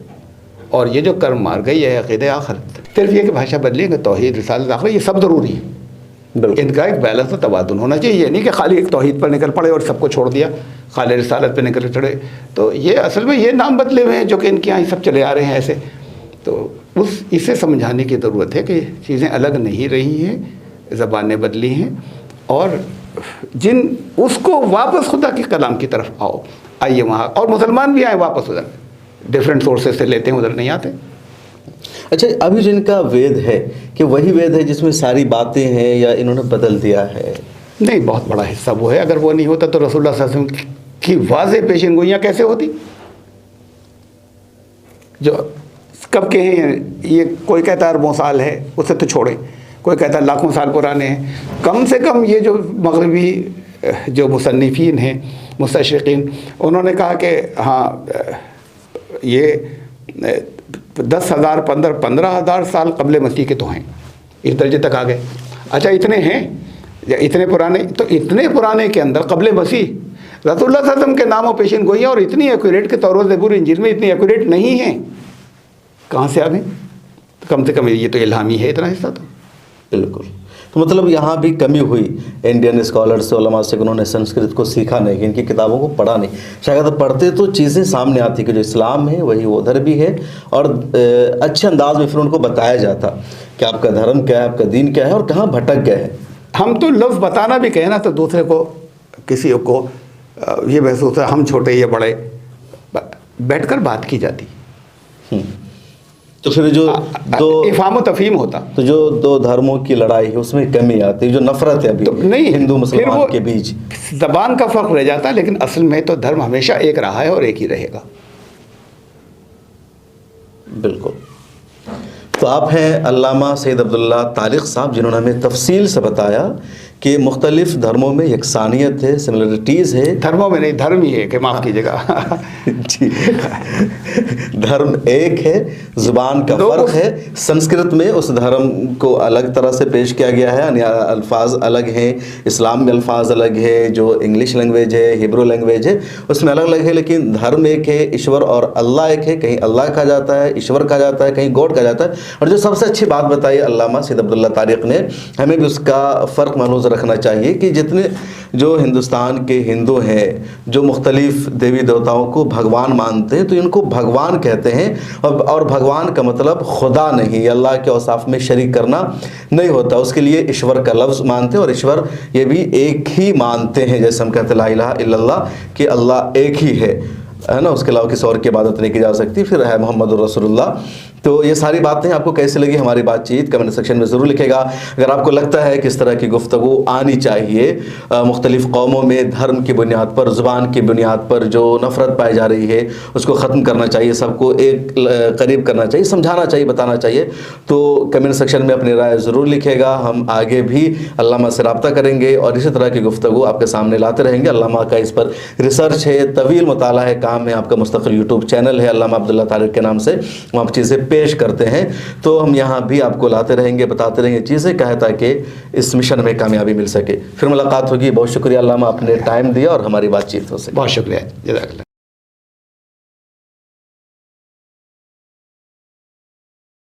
और ये जो कर्म मार्ग है, ये है अक़ीदा आखिरत। सिर्फ ये कि भाषा बदलेंगे, तौहीद, रिसालत, आखिरत, ये सब ज़रूरी है। इनका एक बैलेंस और तबादुल होना चाहिए। ये नहीं कि खाली एक तौहीद पर निकल पड़े और सबको छोड़ दिया, खाली रिसालत पे निकल चढ़े। तो ये असल में ये नाम बदले हुए हैं जो कि इनके यहाँ सब चले आ रहे हैं ऐसे। तो इसे समझाने की ज़रूरत है कि चीज़ें अलग नहीं रही हैं, ज़बानें बदली हैं, और उसको वापस खुदा के कलाम की तरफ आइए वहाँ। और मुसलमान भी आए वापस उधर, डिफरेंट सोर्सेज से लेते हैं, उधर नहीं आते। अच्छा, अभी जिनका वेद है कि वही वेद है जिसमें सारी बातें हैं, या इन्होंने बदल दिया है? नहीं, बहुत बड़ा हिस्सा वो है। अगर वो नहीं होता तो रसूलुल्लाह सल्लल्लाहु अलैहि वसल्लम की वाज़ेह पेशिनगोइयाँ कैसे होती? जो कब के हैं ये, कोई कहता है अरबों साल है, उसे तो छोड़े, कोई कहता है लाखों साल पुराने हैं। कम से कम ये जो मगरबी जो मुसन्निफीन हैं, मुस्तशरिकीन, उन्होंने कहा कि हाँ ये 10,000 15,000 साल कबल मसीह के तो हैं, इस दर्जे तक आ गए। अच्छा इतने हैं या इतने पुराने, तो इतने पुराने के अंदर कबल मसीह रसूलुल्लाह सल्लल्लाहु अलैहि वसल्लम के नामों पेशिन गोई और इतनी एक्यूरेट के तौर ज़बूर इंजील में इतनी एक्यूरेट नहीं है, कहाँ से आ गए? तो कम से कम ये तो इल्हामी है इतना हिस्सा तो। बिल्कुल। तो मतलब यहाँ भी कमी हुई इंडियन स्कॉलर्स से, उलमा से, उन्होंने संस्कृत को सीखा नहीं, इनकी किताबों को पढ़ा नहीं। शायद पढ़ते तो चीज़ें सामने आती कि जो इस्लाम है वही उधर भी है, और अच्छे अंदाज में फिर उनको बताया जाता कि आपका धर्म क्या है, आपका दीन क्या है और कहाँ भटक गए हैं। हम तो लफ्ज़ बताना भी कहें ना तो दूसरे को, किसी को ये महसूस है हम छोटे या बड़े, बैठकर बात की जाती। तो फिर जो दो इफ़हाम व तफ़हीम होता, तो जो दो धर्मों की लड़ाई है उसमें कमी आती है, जो नफरत है अभी तो नहीं हिंदू मुसलमान के बीच, ज़बान का फ़र्क रह जाता, लेकिन असल में तो धर्म हमेशा एक रहा है और एक ही रहेगा। बिल्कुल। तो आप हैं अल्लामा सैयद अब्दुल्ला तारिक साहब, जिन्होंने हमें तफसील से बताया कि मुख्तलिफ धर्मों में यकसानियत है, सिमिलरिटीज़ है। धर्मों में नहीं, धर्म ही है कि माफ़ कीजिएगा जी, धर्म एक है, ज़ुबान का फ़र्क है। संस्कृत में उस धर्म को अलग तरह से पेश किया गया है, यानी अल्फाज अलग हैं, इस्लाम में अल्फाज अलग है, जो इंग्लिश लैंग्वेज है, हिब्रू लैंग्वेज है, उसमें अलग अलग है, लेकिन धर्म एक है, ईश्वर और अल्लाह एक है। कहीं अल्लाह कहा जाता है, ईश्वर कहा जाता है, कहीं गॉड कहा जाता है। और जो सबसे अच्छी बात बताई अल्लामा सैयद अब्दुल्ला तारिक ने, हमें भी उसका फ़र्क महसूस रखना चाहिए कि जितने जो हिंदुस्तान के हिंदू हैं जो मुख्तलिफ देवी देवताओं को भगवान मानते हैं, तो इनको भगवान कहते हैं, और भगवान का मतलब खुदा नहीं, अल्लाह के औसाफ में शरीक करना नहीं होता। उसके लिए ईश्वर का लफ्ज़ मानते हैं, और ईश्वर ये भी एक ही मानते हैं, जैसे हम कहते हैं ला इलाहा इल्लल्लाह, कि अल्लाह एक ही है ना, उसके अलावा किसी और की इबादत नहीं की जा सकती। फिर है मोहम्मद रसूलुल्लाह। तो ये सारी बातें आपको कैसे लगी हमारी बातचीत, कमेंट सेक्शन में ज़रूर लिखेगा। अगर आपको लगता है कि इस तरह की गुफ्तगू आनी चाहिए, मुख्तलिफ़ कौमों में धर्म की बुनियाद पर, ज़ुबान की बुनियाद पर जो नफ़रत पाई जा रही है उसको ख़त्म करना चाहिए, सबको एक करीब करना चाहिए, समझाना चाहिए, बताना चाहिए, तो कमेंट सेक्शन में अपनी राय ज़रूर लिखेगा। हम आगे भी अल्लामा से रब्ता करेंगे और इसी तरह की गुफ्तगू आपके सामने लाते रहेंगे। अल्लामा का इस पर रिसर्च है, तवील मुताला है, काम है, आपका मुस्तकिल यूट्यूब चैनल है अल्लामा अब्दुल्ला तारिक के नाम से, वहाँ चीज़ें पेश करते हैं। तो हम यहाँ भी आपको लाते रहेंगे, बताते रहेंगे चीज़ें, क्या है, ताकि इस मिशन में कामयाबी मिल सके। फिर मुलाकात होगी। बहुत शुक्रिया अल्लामा, आपने टाइम दिया और हमारी बातचीत हो सके। बहुत शुक्रिया, जज़ाकल्लाह।